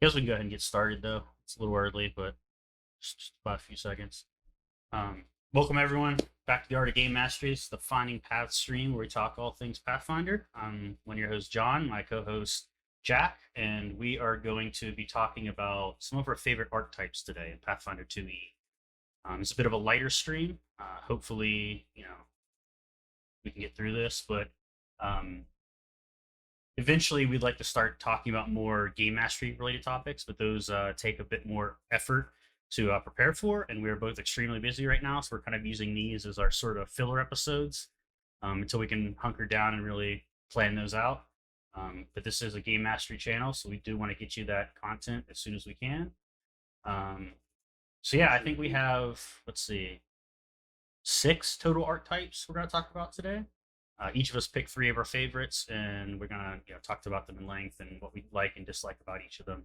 Guess we can go ahead and get started though. It's a little early, but just about a few seconds. Welcome everyone back to the Art of Game Masteries, the Finding Path stream where we talk all things Pathfinder. I'm one of your hosts, John, my co-host Jack, and we are going to be talking about some of our favorite archetypes today in Pathfinder 2e. It's a bit of a lighter stream. Hopefully, we can get through this, but um, eventually we'd like to start talking about more game mastery related topics, but those take a bit more effort to prepare for, and we're both extremely busy right now, so we're kind of using these as our sort of filler episodes until we can hunker down and really plan those out. But this is a game mastery channel, so we do want to get you that content as soon as we can. um, so yeah, I think we have, let's see, 6 total archetypes we're going to talk about today. Each of us picked 3 of our favorites, and we're gonna talk about them in length and what we like and dislike about each of them.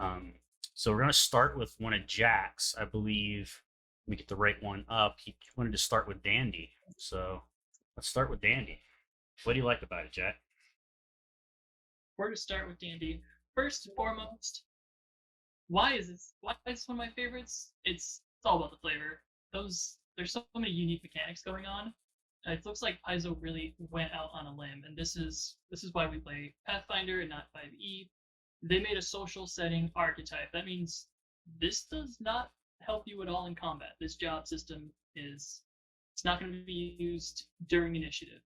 Um, so we're gonna start with one of Jack's. I believe we get the right one up. He wanted to start with Dandy, so let's start with Dandy. What do you like about it, Jack? Where to start with D&D? First and foremost, why is this? Why is this one of my favorites? It's all about the flavor. There's so many unique mechanics going on. It looks like Paizo really went out on a limb, and this is why we play Pathfinder and not 5e. They made a social setting archetype. That means this does not help you at all in combat. This job system is it's not going to be used during initiative,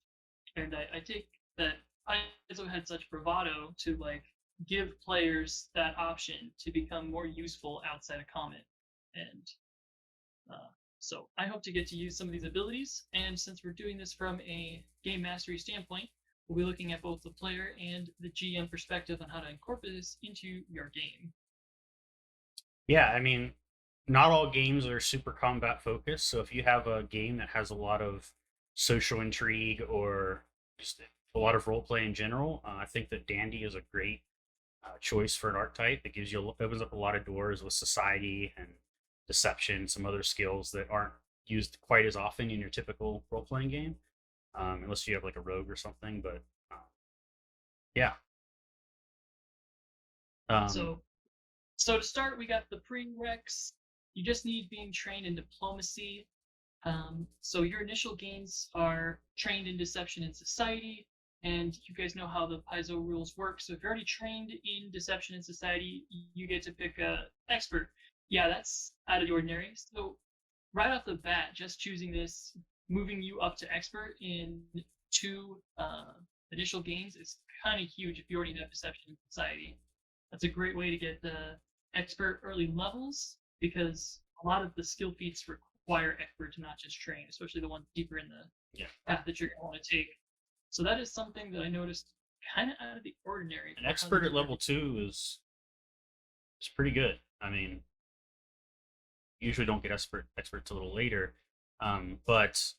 and I take that Paizo had such bravado to give players that option to become more useful outside of combat, and so I hope to get to use some of these abilities. And since we're doing this from a game mastery standpoint, we'll be looking at both the player and the GM perspective on how to incorporate this into your game. Yeah, I mean, not all games are super combat focused. So if you have a game that has a lot of social intrigue or just a lot of role play in general, I think that Dandy is a great choice for an archetype. It opens up a lot of doors with society and deception, some other skills that aren't used quite as often in your typical role playing game, unless you have like a rogue or something. But yeah. Um, So, so to start, we got the prereqs. You just need being trained in diplomacy. So your initial gains are trained in deception and society, and you guys know how the Paizo rules work. So if you're already trained in deception and society, you get to pick a expert. Yeah, that's out of the ordinary. So right off the bat, just choosing this, moving you up to expert in 2 initial gains is kind of huge if you already have deception and society. That's a great way to get the expert early levels because a lot of the skill feats require expert to not just train, especially the ones deeper in the yeah, path that you're going to want to take. So that is something that I noticed kind of out of the ordinary an for how they expert at deliver. level 2 is pretty good. I mean, usually don't get experts a little later, but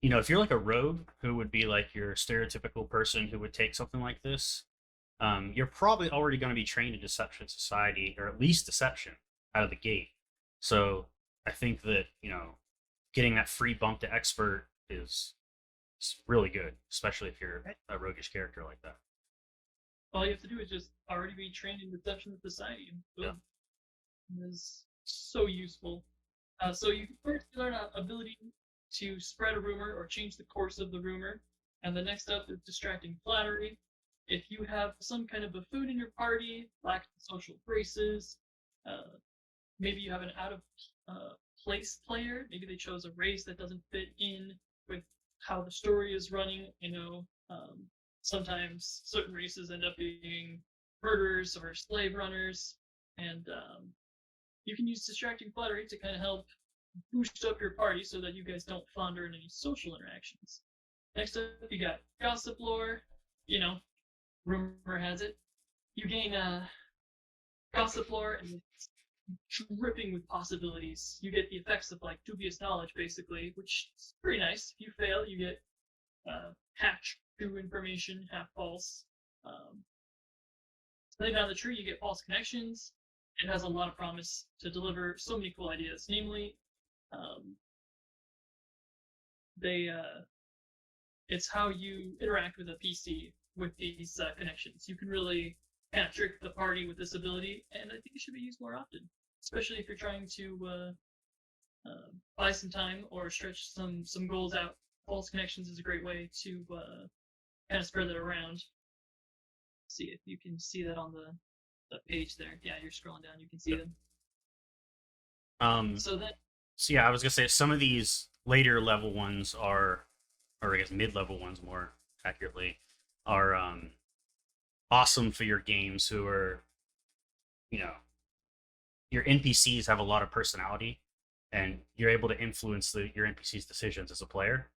if you're like a rogue who would be like your stereotypical person who would take something like this, you're probably already going to be trained in deception society, or at least deception out of the gate. So I think that getting that free bump to expert is really good, especially if you're a roguish character like that. All you have to do is just already be trained in deception of society. Yeah. Boom. It is so useful. So you first learn an ability to spread a rumor or change the course of the rumor, and the next up is distracting flattery. If you have some kind of buffoon in your party, lack social graces, uh, maybe you have an out of place player. Maybe they chose a race that doesn't fit in with how the story is running. Sometimes certain races end up being murderers or slave runners, and you can use distracting flattery to kind of help boost up your party so that you guys don't flounder in any social interactions. Next up, you got gossip lore. You know, rumor has it you gain gossip lore, and it's dripping with possibilities. You get the effects of dubious knowledge, basically, which is pretty nice. If you fail, you get half true information, half false. Um, then down the tree, you get false connections. It has a lot of promise to deliver so many cool ideas. Namely, um, they it's how you interact with a PC with these connections. You can really kind of trick the party with this ability, and I think it should be used more often, especially if you're trying to buy some time or stretch some goals out. False connections is a great way to kind of spread that around. See if you can see that on the page there. Yeah, you're scrolling down, you can see them. Um, So then, so yeah, I was gonna say some of these later level ones are, or I guess mid-level ones more accurately, are awesome for your games who are, you know, your NPCs have a lot of personality, and you're able to influence your NPCs' decisions as a player.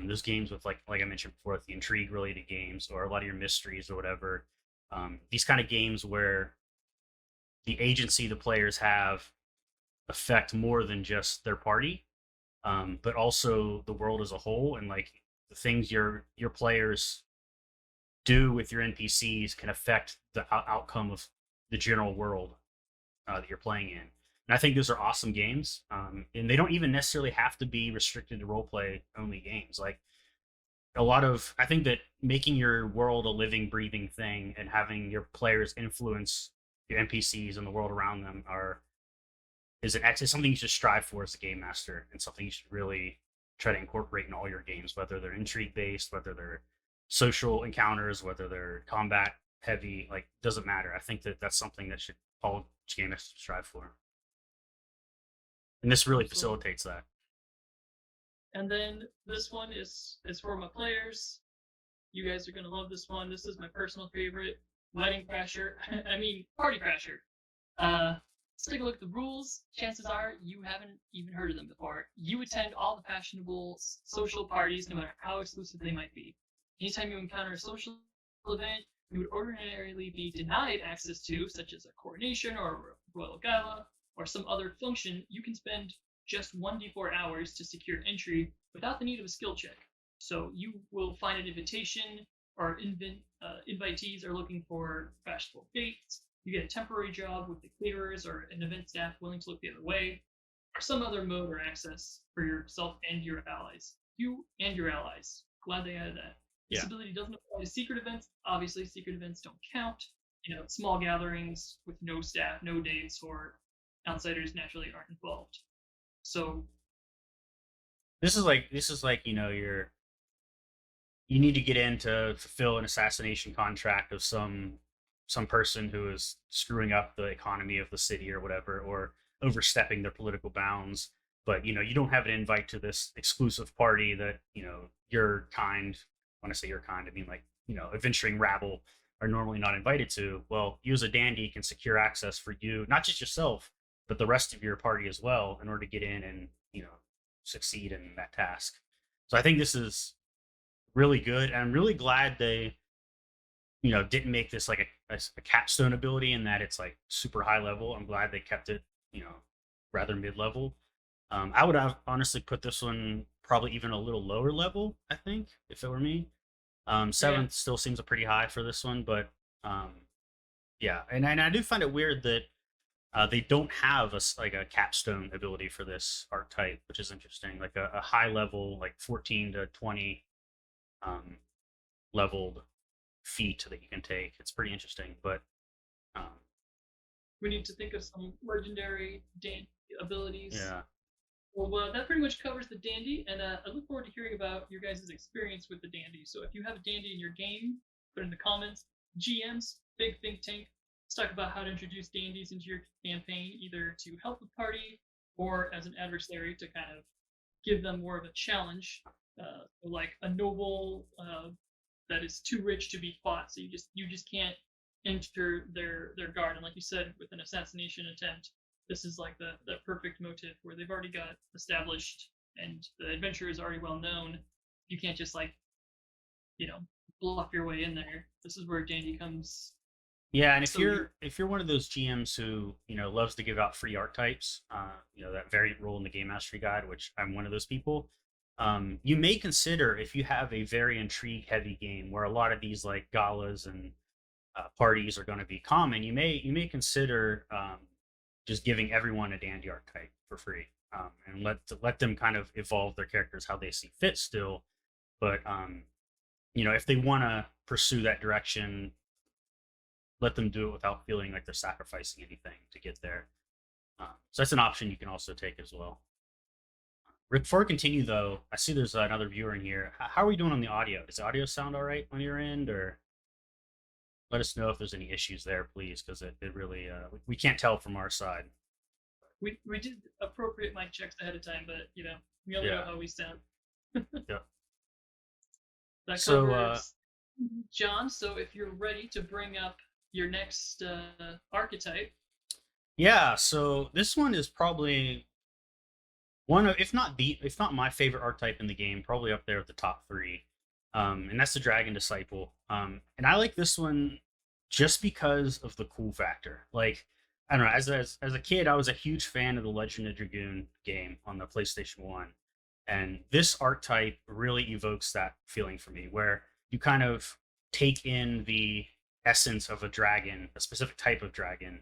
There's games with like I mentioned before, like the intrigue related games or a lot of your mysteries or whatever. These kind of games where the agency the players have affect more than just their party, but also the world as a whole, and like the things your players do with your NPCs can affect the outcome of the general world that you're playing in. And I think those are awesome games, and they don't even necessarily have to be restricted to roleplay only games. Like a lot of, I think that making your world a living, breathing thing and having your players influence your NPCs and the world around them is something you should strive for as a game master, and something you should really try to incorporate in all your games, whether they're intrigue based, whether they're social encounters, whether they're combat heavy. Like doesn't matter. I think that that's something that should all game masters strive for, and this really absolutely. facilitates that. And then this one is for my players. You guys are gonna love this one. This is my personal favorite. Wedding Crasher. I mean, Party Crasher. Let's take a look at the rules. Chances are you haven't even heard of them before. You attend all the fashionable social parties, no matter how exclusive they might be. Anytime you encounter a social event you would ordinarily be denied access to, such as a coronation or a royal gala or some other function, you can spend just 1d4 hours to secure entry without the need of a skill check. So you will find an invitation, or invitees are looking for fashionable dates. You get a temporary job with the caterers or an event staff willing to look the other way, or some other mode or access for yourself and your allies. You and your allies. Glad they added that. This Yeah. ability doesn't apply to secret events. Obviously, secret events don't count. Small gatherings with no staff, no dates, or outsiders naturally aren't involved. So This is like you need to get in to fulfill an assassination contract of some person who is screwing up the economy of the city or whatever, or overstepping their political bounds. But you don't have an invite to this exclusive party that your kind. When I say your kind, I mean like adventuring rabble are normally not invited to. Well, you as a dandy can secure access for you, not just yourself, but the rest of your party as well, in order to get in and succeed in that task. So I think this is really good, and I'm really glad they didn't make this like a capstone ability in that it's like super high level. I'm glad they kept it rather mid level. I would have honestly put this one probably even a little lower level, I think, if it were me. yeah, Seventh still seems a pretty high for this one, but um, yeah, and I do find it weird that they don't have like a capstone ability for this archetype, which is interesting. Like a high level, like 14 to 20 um, leveled feat that you can take. It's pretty interesting, but um, we need to think of some legendary abilities. yeah, Well, that pretty much covers the dandy, and I look forward to hearing about your guys' experience with the dandy. So if you have a dandy in your game, put it in the comments. GMs, big think tank. Let's talk about how to introduce dandies into your campaign, either to help the party or as an adversary to kind of give them more of a challenge, like a noble that is too rich to be fought. So you just can't enter their garden, like you said, with an assassination attempt. This is like the perfect motive where they've already got established and the adventure is already well known. You can't just like you know bluff your way in there. This is where dandy comes. yeah. And if So you you're one of those GMs who loves to give out free archetypes, that variant rule in the Game Mastery Guide, which I'm one of those people. You may consider, if you have a very intrigue heavy game where a lot of these like galas and parties are going to be common, you may consider just giving everyone a dandy archetype for free, and let them kind of evolve their characters how they see fit still. But if they want to pursue that direction, let them do it without feeling like they're sacrificing anything to get there. So that's an option you can also take as well. Before we continue, though, I see there's another viewer in here. How are we doing on the audio? Does the audio sound all right on your end, or let us know if there's any issues there, please, because it really we can't tell from our side. We did appropriate mic checks ahead of time, but we only know how we sound. Yeah. That So covers John. So if you're ready to bring up your next archetype. yeah, so this one is probably one of, if not my favorite archetype in the game, probably up there with the top three. And that's the Dragon Disciple. And I like this one just because of the cool factor. Like, I don't know, as a kid, I was a huge fan of the Legend of Dragoon game on the PlayStation 1. And this archetype really evokes that feeling for me, where you kind of take in the essence of a dragon, a specific type of dragon,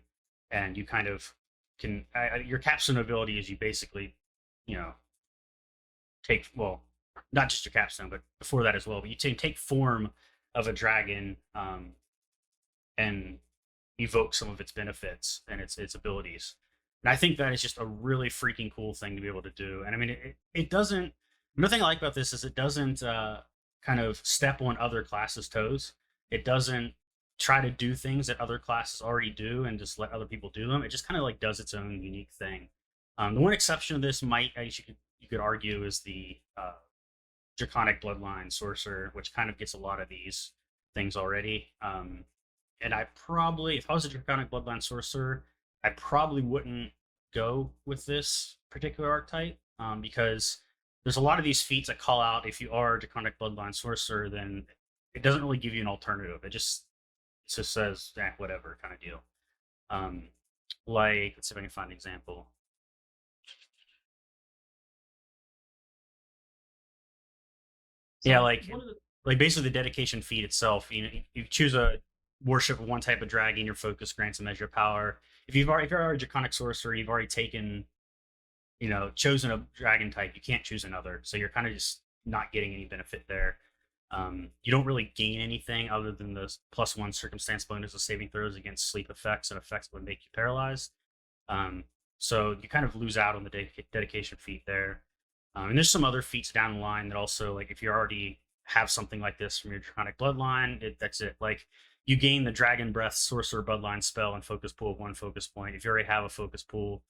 and you kind of can, your capstone ability is you basically, you know, take, well, not just your capstone, but before that as well. But you take form of a dragon, and evoke some of its benefits and its abilities. And I think that is just a really freaking cool thing to be able to do. And I mean, it doesn't. Another thing I like about this is it doesn't kind of step on other classes' toes. It doesn't try to do things that other classes already do and just let other people do them. It just kind of like does its own unique thing. The one exception of this might, I guess you could argue, is the Draconic Bloodline Sorcerer, which kind of gets a lot of these things already. And I probably, if I was a Draconic Bloodline Sorcerer, I probably wouldn't go with this particular archetype, because there's a lot of these feats that call out if you are a Draconic Bloodline Sorcerer, then it doesn't really give you an alternative. It just says, whatever kind of deal. Um, like, let's see if I can find an example. So Yeah, like basically the dedication feat itself. You choose a worship of one type of dragon. Your focus grants a measure of power. If you're already a draconic sorcerer, you've already taken, chosen a dragon type. You can't choose another, so you're kind of just not getting any benefit there. You don't really gain anything other than the +1 circumstance bonus of saving throws against sleep effects and effects that would make you paralyzed. Um, so you kind of lose out on the dedication feat there. And there's some other feats down the line that also, like, if you already have something like this from your Draconic Bloodline, that's it. Like, you gain the Dragon Breath Sorcerer Bloodline spell and focus pool of 1 focus point. If you already have a focus pool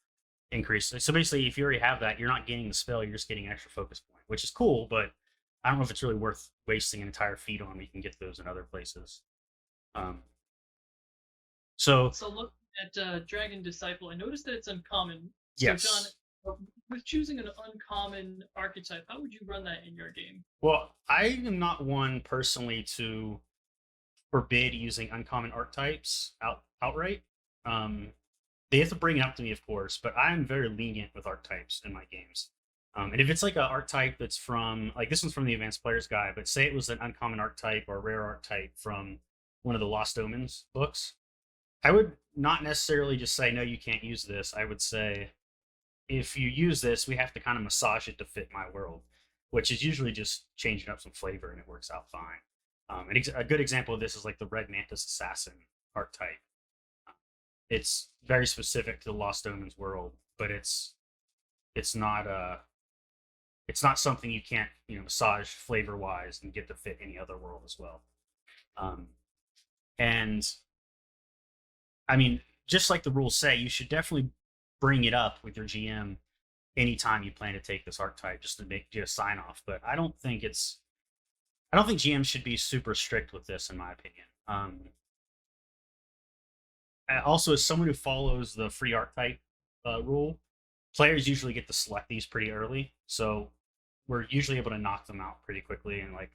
increase, so basically, if you already have that, you're not gaining the spell, you're just getting an extra focus point, which is cool, but I don't know if it's really worth wasting an entire feat on. We can get those in other places. Um, so, So looking at Dragon Disciple, I noticed that it's uncommon. So yes. John, with choosing an uncommon archetype, how would you run that in your game? Well, I am not one personally to forbid using uncommon archetypes outright. They have to bring it up to me, of course, but I'm very lenient with archetypes in my games. And if it's like an archetype that's from, like, this one's from the Advanced Player's Guide, but say it was an uncommon archetype or a rare archetype from one of the Lost Omens books, I would not necessarily just say, no, you can't use this. I would say, if you use this, we have to kind of massage it to fit my world, which is usually just changing up some flavor and it works out fine. And a good example of this is like the Red Mantis Assassin archetype. It's very specific to the Lost Omens world, but it's not it's not something you can't massage flavor wise and get to fit any other world as well. Um, and I mean, just like the rules say, you should definitely bring it up with your GM anytime you plan to take this archetype, just to make you a sign off. But I don't think GMs should be super strict with this, in my opinion. Also, as someone who follows the free archetype rule, players usually get to select these pretty early, so we're usually able to knock them out pretty quickly. And like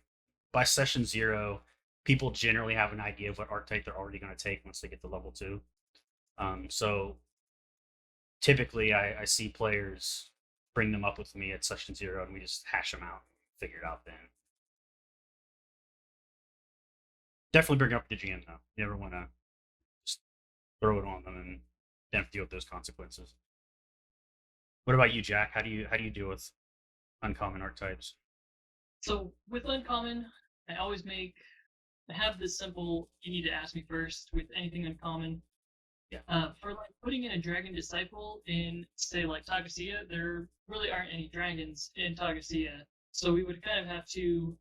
by session 0, people generally have an idea of what archetype they're already going to take once they get to level 2. So typically, I see players bring them up with me at session 0, and we just hash them out, and figure it out then. Definitely bring it up with the GM though. You never want to just throw it on them and then have to deal with those consequences. What about you, Jack? How do you deal with uncommon archetypes? So with uncommon, I always make I have this simple you need to ask me first with anything uncommon. Yeah. For like putting in a dragon disciple in say like Tagasia, there really aren't any dragons in Tagasia, so we would kind of have to.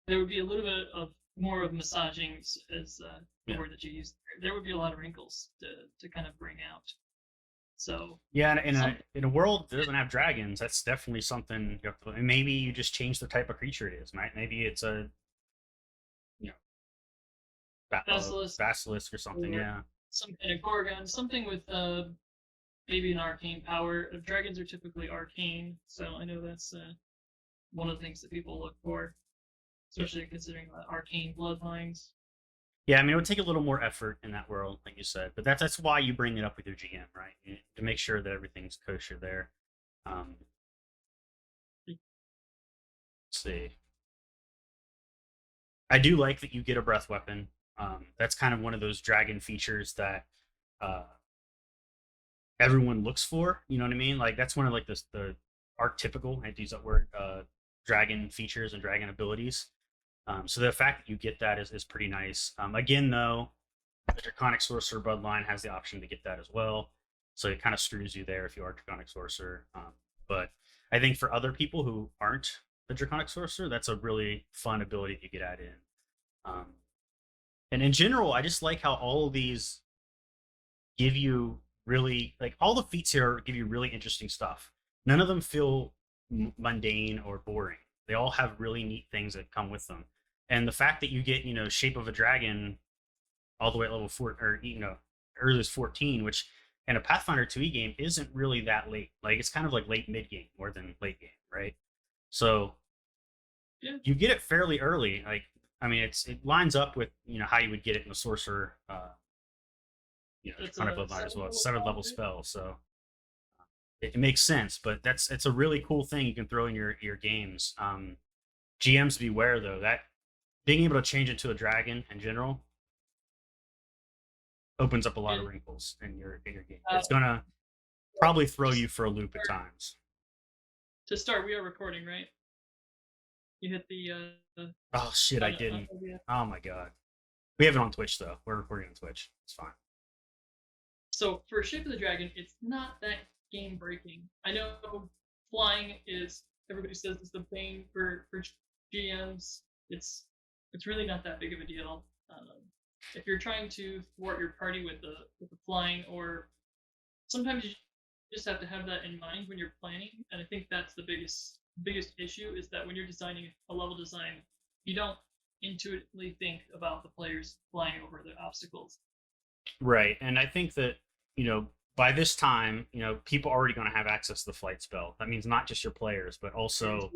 There would be a little bit of more of massaging, as the Yeah. word that you used. There would be a lot of wrinkles to kind of bring out. So Yeah, some in a world that doesn't have dragons, that's definitely something you have to. And maybe you just change the type of creature it is. Right? Maybe it's a you know basilisk basilisk or something. or Yeah. some kind of gorgon, something with maybe an arcane power. Dragons are typically arcane, so I know that's one of the things that people look for, Yeah. especially considering arcane bloodlines. Yeah, I mean, it would take a little more effort in that world, like you said, but that's why you bring it up with your GM, right? To make sure that everything's kosher there. Let's see. I do like that you get a breath weapon. That's kind of one of those dragon features that uh, everyone looks for. You know what I mean? Like that's one of like the archetypical. I hate to use that word. Dragon features and dragon abilities. So the fact that you get that is pretty nice. Again, though, the Draconic Sorcerer Bloodline has the option to get that as well. So it kind of screws you there if you are Draconic Sorcerer. But I think for other people who aren't the Draconic Sorcerer, that's a really fun ability to get added in. Um, and in general, I just like how all of these give you really, like, all the feats here give you really interesting stuff. None of them feel mundane or boring. They all have really neat things that come with them. And the fact that you get, Shape of a Dragon all the way at level 4 or earliest 14, which in a Pathfinder 2e game isn't really that late. Like it's kind of like late mid game more than late game, right? So Yeah, you get it fairly early. Like I mean, it lines up with how you would get it in the sorcerer, that's kind of a bloodline as well. It's a seven 7th level. level spell, so it makes sense. But it's a really cool thing you can throw in your games. GMs beware though that being able to change into a dragon in general opens up a lot of And wrinkles in your game. uh, It's gonna probably throw just you for a loop at times. to start, we are recording, right? You hit the Oh shit, I didn't. Oh my god. We have it on Twitch though. We're recording on Twitch. It's fine. So for Shape of the Dragon, it's not that game breaking. I know flying is everybody says it's the thing for GMs. It's really not that big of a deal. If you're trying to thwart your party with the flying, or sometimes you just have to have that in mind when you're planning. And I think that's the biggest issue is that when you're designing a level design, you don't intuitively think about the players flying over the obstacles. Right. And I think that, by this time, people are already going to have access to the flight spell. That means not just your players, but also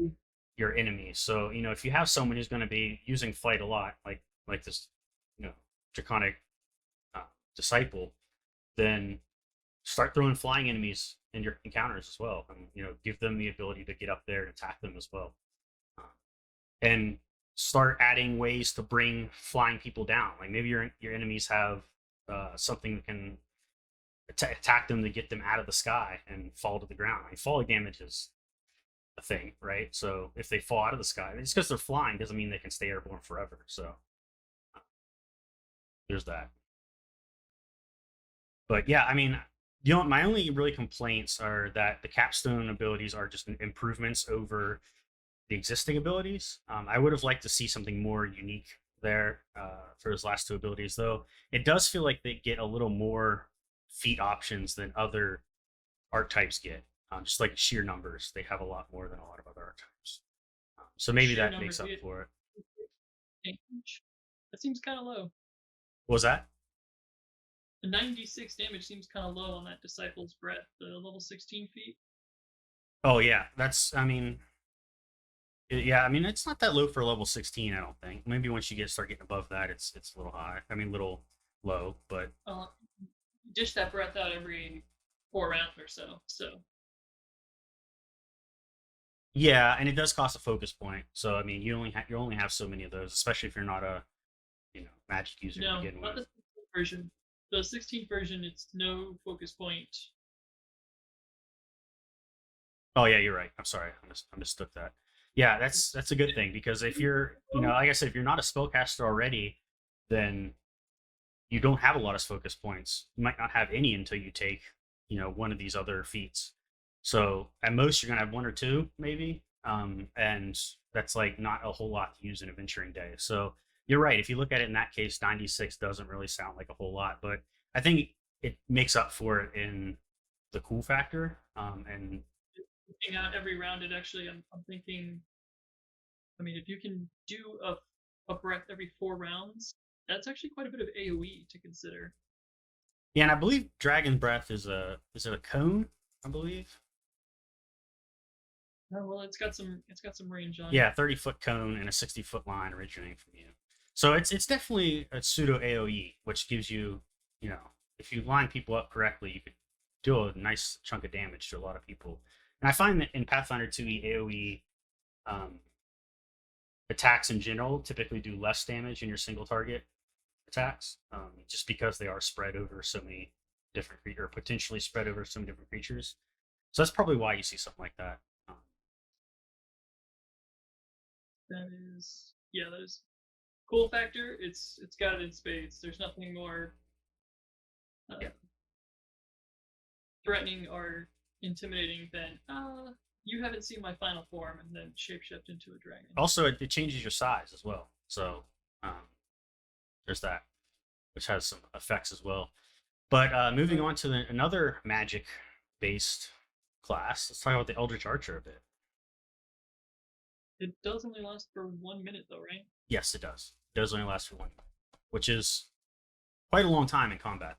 your enemies. So, if you have someone who's going to be using flight a lot, like this, draconic uh, disciple, then start throwing flying enemies in your encounters as well, and give them the ability to get up there and attack them as well, uh, and start adding ways to bring flying people down. Like maybe your enemies have something that can attack them to get them out of the sky and fall to the ground. Like falling damage is a thing, right? So if they fall out of the sky, just because they're flying doesn't mean they can stay airborne forever. So there's that. But yeah, I mean, my only really complaints are that the capstone abilities are just improvements over the existing abilities. I would have liked to see something more unique there for those last two abilities, though. It does feel like they get a little more feat options than other archetypes get. Just like sheer numbers, they have a lot more than a lot of other archetypes. So maybe Sheer that makes numbers. up for it. That seems kind of low. What was that? The 96 damage seems kind of low on that Disciple's Breath, the level 16 feat. Oh yeah, I mean, yeah, I mean it's not that low for level 16. I don't think. Maybe once you start getting above that, it's a little high. I mean, little low, but Dish that breath out every 4 rounds or so. So yeah, and it does cost a focus point. So I mean, you only have so many of those, especially if you're not a magic user to no, begin not with. the 16th version. The 16th version, it's no focus point. Oh yeah, you're right. I'm sorry, I mistook that. Yeah, that's a good thing because if you're, like I said, if you're not a spellcaster already, then you don't have a lot of focus points. You might not have any until you take, one of these other feats. So at most you're gonna have one or two, maybe. And that's like not a whole lot to use in a venturing day. So you're right. If you look at it in that case, 96 doesn't really sound like a whole lot, but I think it makes up for it in the cool factor. And Looking out every round, it actually, I'm thinking, I mean, if you can do a breath every 4 rounds, that's actually quite a bit of AoE to consider. yeah, and I believe Dragon Breath is it a cone? I believe. Oh, well, it's got some range on it. Yeah, 30-foot cone and a 60-foot line originating from you. So it's definitely a pseudo AoE, which gives you, if you line people up correctly, you could do a nice chunk of damage to a lot of people. And I find that in Pathfinder 2e, AoE attacks in general typically do less damage in your single target attacks, just because they are spread over so many different creatures, or potentially spread over so many different creatures. So that's probably why you see something like that. That is cool factor. It's got it in spades. There's nothing more Yeah. threatening or intimidating than you haven't seen my final form and then shapeshift into a dragon. Also, it changes your size as well. So there's that, which has some effects as well. But moving on to another magic-based class, let's talk about the Eldritch Archer a bit. It does only last for 1 minute though, right? Yes, it does. It does only last for 1 minute, which is quite a long time in combat.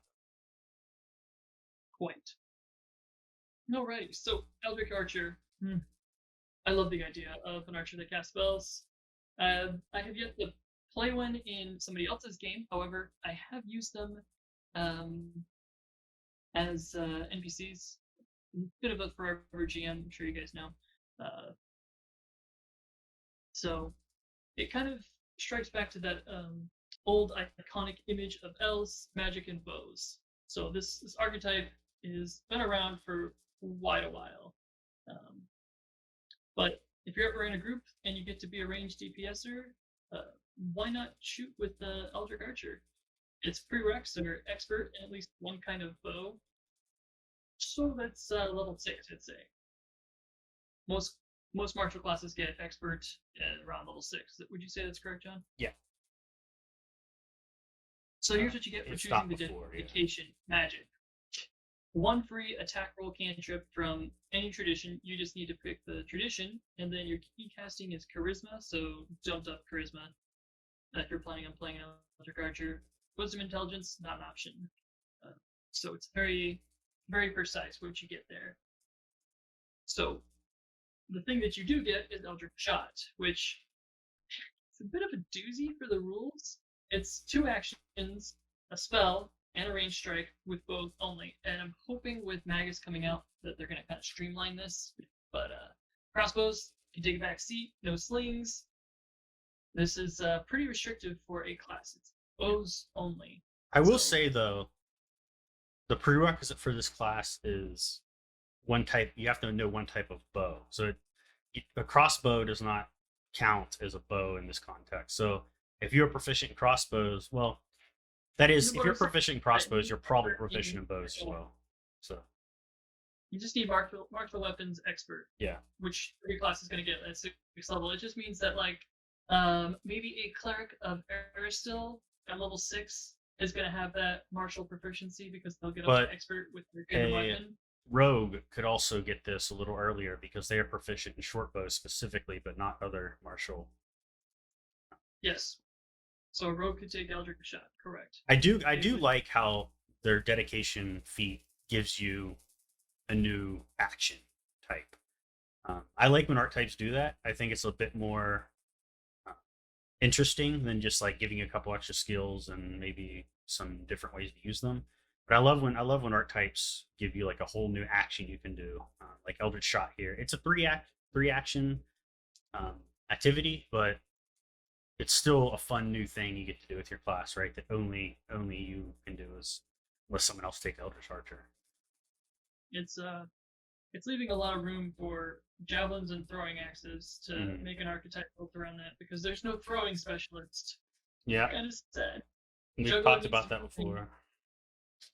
Quite. Alrighty, so Eldritch Archer. I love the idea of an archer that casts spells. I have yet to play one in somebody else's game. However, I have used them as NPCs. Bit of a forever GM, I'm sure you guys know. So it kind of strikes back to that old iconic image of elves, magic, and bows. So this archetype has been around for quite a while. But if you're ever in a group and you get to be a ranged DPSer, why not shoot with the Eldritch Archer? It's prereqs that are expert in at least one kind of bow. So that's level 6, I'd say. Most martial classes get expert at around level 6. Would you say that's correct, John? Yeah. So here's what you get for choosing the dedication magic. 1 free attack roll cantrip from any tradition. You just need to pick the tradition, and then your key casting is charisma, so jumped up charisma. If you're planning on playing an Eldritch Archer, wisdom intelligence, not an option. So it's very, very precise what you get there. So the thing that you do get is Eldritch Shot, which is a bit of a doozy for the rules. It's 2 actions, a spell, and a range strike with both only. And I'm hoping with Magus coming out that they're going to kind of streamline this. But crossbows can take a back seat, no slings. This is pretty restrictive for a class. It's bows only. I will say, though, the prerequisite for this class is one type. You have to know one type of bow. So a crossbow does not count as a bow in this context. So if you're proficient in crossbows, well, that is, if you're proficient in crossbows, you're probably proficient in bows as well. So you just need martial weapons expert. Yeah. Which every class is going to get at 6 level. It just means that like maybe a cleric of Aristil at level 6 is going to have that martial proficiency because they'll get up to expert with their good weapon. Rogue could also get this a little earlier because they are proficient in short bows specifically, but not other martial. Yes. So a rogue could take Eldritch Shot, correct. I do like how their dedication feat gives you a new action type. I like when archetypes do that. I think it's a bit more interesting than just like giving you a couple extra skills and maybe some different ways to use them. But I love when archetypes give you like a whole new action you can do, like Eldritch Shot here. It's a three action activity, but it's still a fun new thing you get to do with your class, right? That only you can do, is unless someone else takes Eldritch Archer. It's it's leaving a lot of room for javelins and throwing axes to Mhm. make an archetype built around that because there's no throwing specialist. Yeah, Kind of sad. we've Juggler talked needs about to that be. before.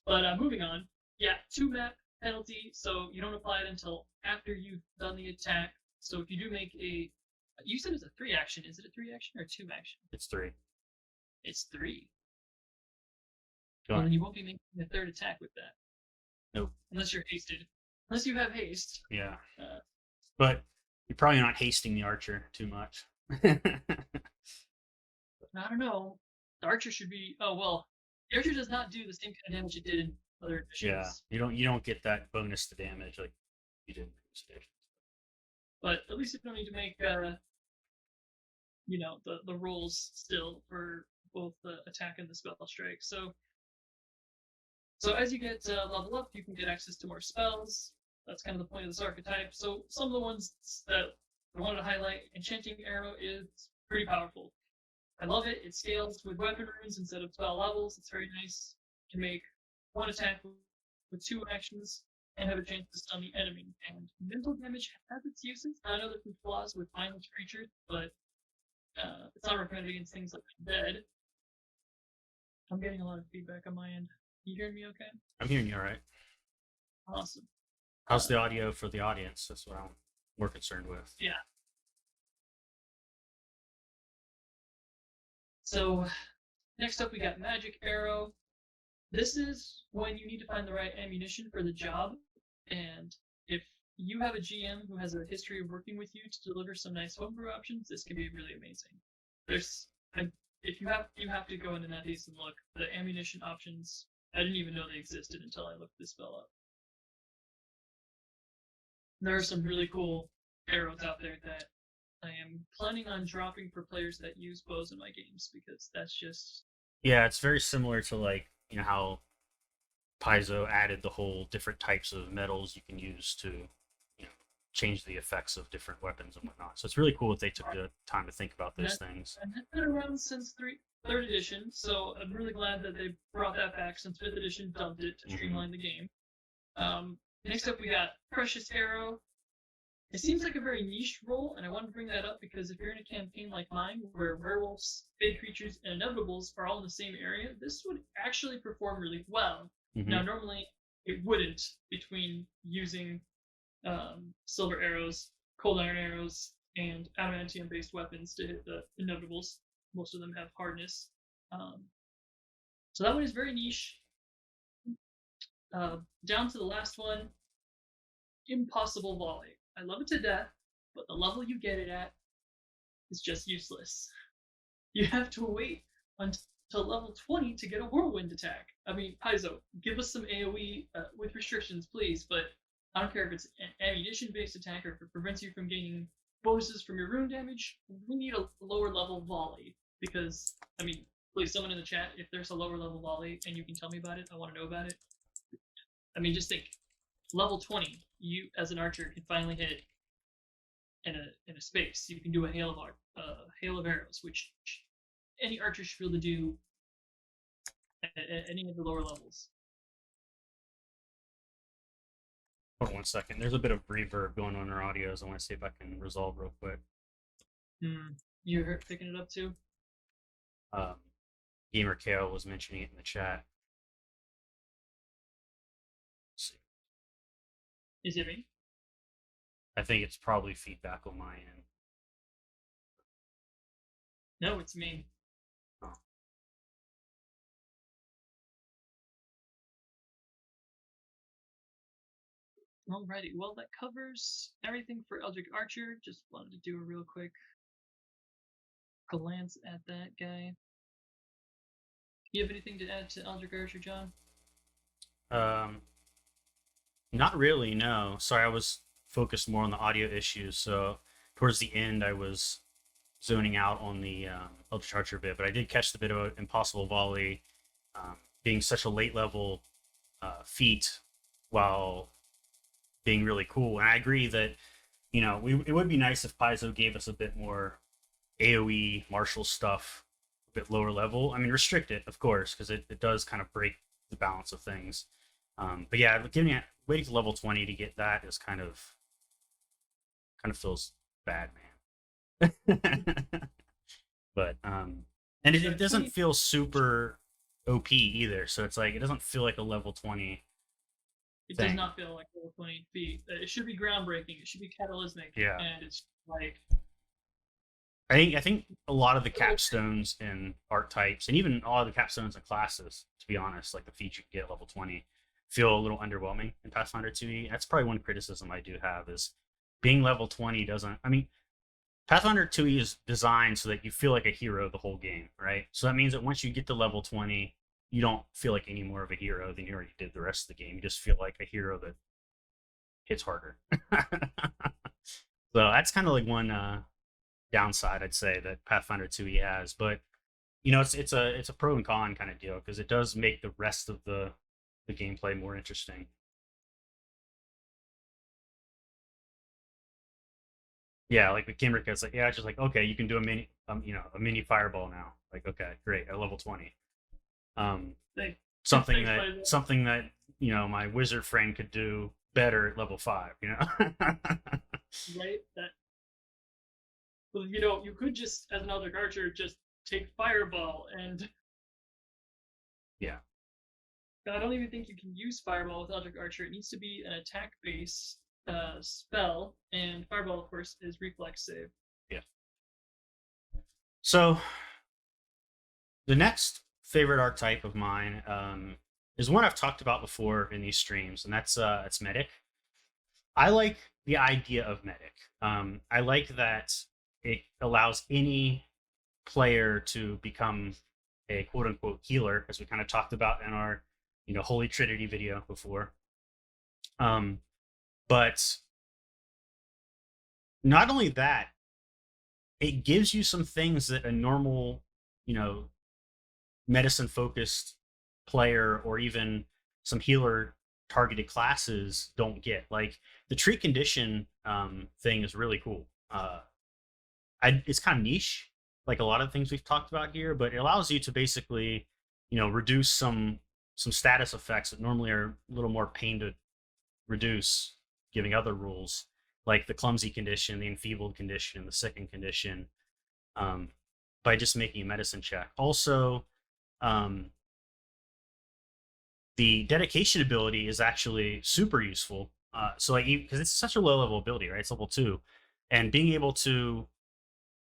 But moving on. Yeah, 2 map penalty, so you don't apply it until after you've done the attack. So if you do make a, you said it's a 3 action. Is it a 3 action or 2 action? It's 3. It's 3. Go Well, on. then you won't be making a third attack with that. Nope. Unless you're hasted. Unless you have haste. Yeah, Uh, but you're probably not hasting the archer too much. I don't know. The archer should be. Oh well, the archer does not do the same kind of damage it did in other Yeah, editions. you don't get that bonus to damage like you did in previous editions. But at least you don't need to make the rolls still for both the attack and the spell strike. So as you get level up, you can get access to more spells. That's kind of the point of this archetype. So some of the ones that I wanted to highlight, Enchanting Arrow is pretty powerful. I love it. It scales with weapon runes instead of spell levels. It's very nice. You can make one attack with 2 actions and have a chance to stun the enemy. And mental damage has its uses. I know there's some flaws with mindless creatures, but it's not recommended against things like dead. I'm getting a lot of feedback on my end. You hearing me okay? I'm hearing you all right. Awesome. How's the audio for the audience? That's what I'm more concerned with. Yeah. So next up we got Magic Arrow. This is when you need to find the right ammunition for the job, and if you have a GM who has a history of working with you to deliver some nice homebrew options, this can be really amazing. If you have to go into NetEase and look. The ammunition options, I didn't even know they existed until I looked this spell up. There are some really cool arrows out there that I am planning on dropping for players that use bows in my games because that's just. Yeah, it's very similar to like how Paizo added the whole different types of metals you can use to change the effects of different weapons and whatnot. So it's really cool that they took the time to think about those things. And that's been around since third edition, so I'm really glad that they brought that back since 5th edition dumped it to streamline the game. Next up, we got Precious Arrow. It seems like a very niche role, and I want to bring that up because if you're in a campaign like mine, where werewolves, fey creatures, and inevitables are all in the same area, this would actually perform really well. Mm-hmm. Now, normally it wouldn't between using silver arrows, cold iron arrows, and adamantium-based weapons to hit the inevitables. Most of them have hardness. So that one is very niche. Down to the last one, Impossible Volley. I love it to death, but the level you get it at is just useless. You have to wait until level 20 to get a whirlwind attack. I mean, Paizo, give us some AoE with restrictions, please, but I don't care if it's an ammunition-based attack or if it prevents you from gaining bonuses from your rune damage. We need a lower level volley because, I mean, please, someone in the chat, if there's a lower level volley and you can tell me about it, I want to know about it. I mean, just think, level 20, you as an archer can finally hit in a space. You can do a hail of arrows, which any archer should be able to do at any of the lower levels. Hold on 1 second. There's a bit of reverb going on in our audios. I want to see if I can resolve real quick. You're picking it up too? Gamer Kale was mentioning it in the chat. Let's see. Is it me? I think it's probably feedback on my end. No, it's me. Oh. Alrighty, well that covers everything for Eldritch Archer. Just wanted to do a real quick glance at that guy. You have anything to add to Eldritch Archer, John? Not really, no. Sorry, I was focused more on the audio issues, so towards the end I was zoning out on the Eldritch Archer bit, but I did catch the bit of Impossible Volley being such a late level feat while being really cool. And I agree that, it would be nice if Paizo gave us a bit more AoE martial stuff, a bit lower level. I mean, restrict it, of course, because it does kind of break the balance of things. But yeah, waiting to level 20 to get that is kind of feels bad, man. But and it doesn't 20, feel super OP either. So it's like it doesn't feel like a level 20 it does thing. not feel like level 20 feet. It should be groundbreaking. It should be catalytic, Yeah. and it's like I think a lot of the capstones in archetypes and even all of the capstones in classes, to be honest, like the feats you can get at level 20, feel a little underwhelming in Pathfinder 2e. That's probably one criticism I do have is being level 20 doesn't. I mean, Pathfinder 2e is designed so that you feel like a hero the whole game, right? So that means that once you get to level 20, you don't feel like any more of a hero than you already did the rest of the game. You just feel like a hero that hits harder. So that's kind of like one downside I'd say that Pathfinder 2e has, but it's a pro and con kind of deal because it does make the rest of the gameplay more interesting. Yeah, like the Kimbrica, it's like yeah, it's just like okay, you can do a mini fireball now. Like okay, great at level 20. Um, thanks, something thanks, that by the something that my wizard friend could do better at level 5. right. That well, you could just as an Eldritch Archer just take Fireball, and Yeah, I don't even think you can use Fireball with Eldritch Archer. It needs to be an attack base spell, and Fireball, of course, is reflex save. yeah. So the next favorite archetype of mine is one I've talked about before in these streams, and that's medic. I like the idea of medic. I like that it allows any player to become a quote unquote healer, as we kind of talked about in our Holy Trinity video before. Um, but not only that, it gives you some things that a normal, you know, medicine focused player or even some healer targeted classes don't get. Like the treat condition thing is really cool. It's kind of niche, like a lot of things we've talked about here, but it allows you to basically, reduce some status effects that normally are a little more pain to reduce, giving other rules like the clumsy condition, the enfeebled condition, the sickened condition, um, by just making a medicine check. Also, um, the dedication ability is actually super useful. So like because it's such a low level ability, right? It's level 2, and being able to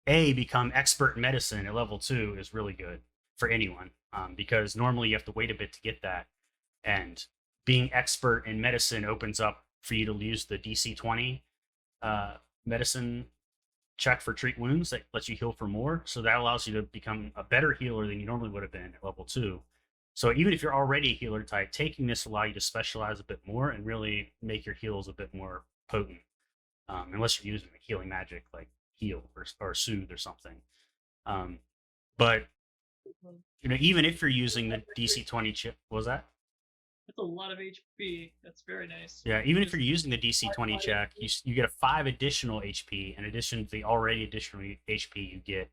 become expert in medicine at level 2 is really good for anyone, because normally you have to wait a bit to get that, and being expert in medicine opens up for you to use the DC 20 medicine check for treat wounds that lets you heal for more. So that allows you to become a better healer than you normally would have been at level 2. So even if you're already a healer type, taking this will allow you to specialize a bit more and really make your heals a bit more potent. Unless you're using a healing magic like heal or soothe or something. Um, but even if you're using the DC 20 chip, what was that? That's a lot of HP. That's very nice. Yeah, even if Just you're using the DC 20 check, you get a 5 additional HP in addition to the already additional HP you get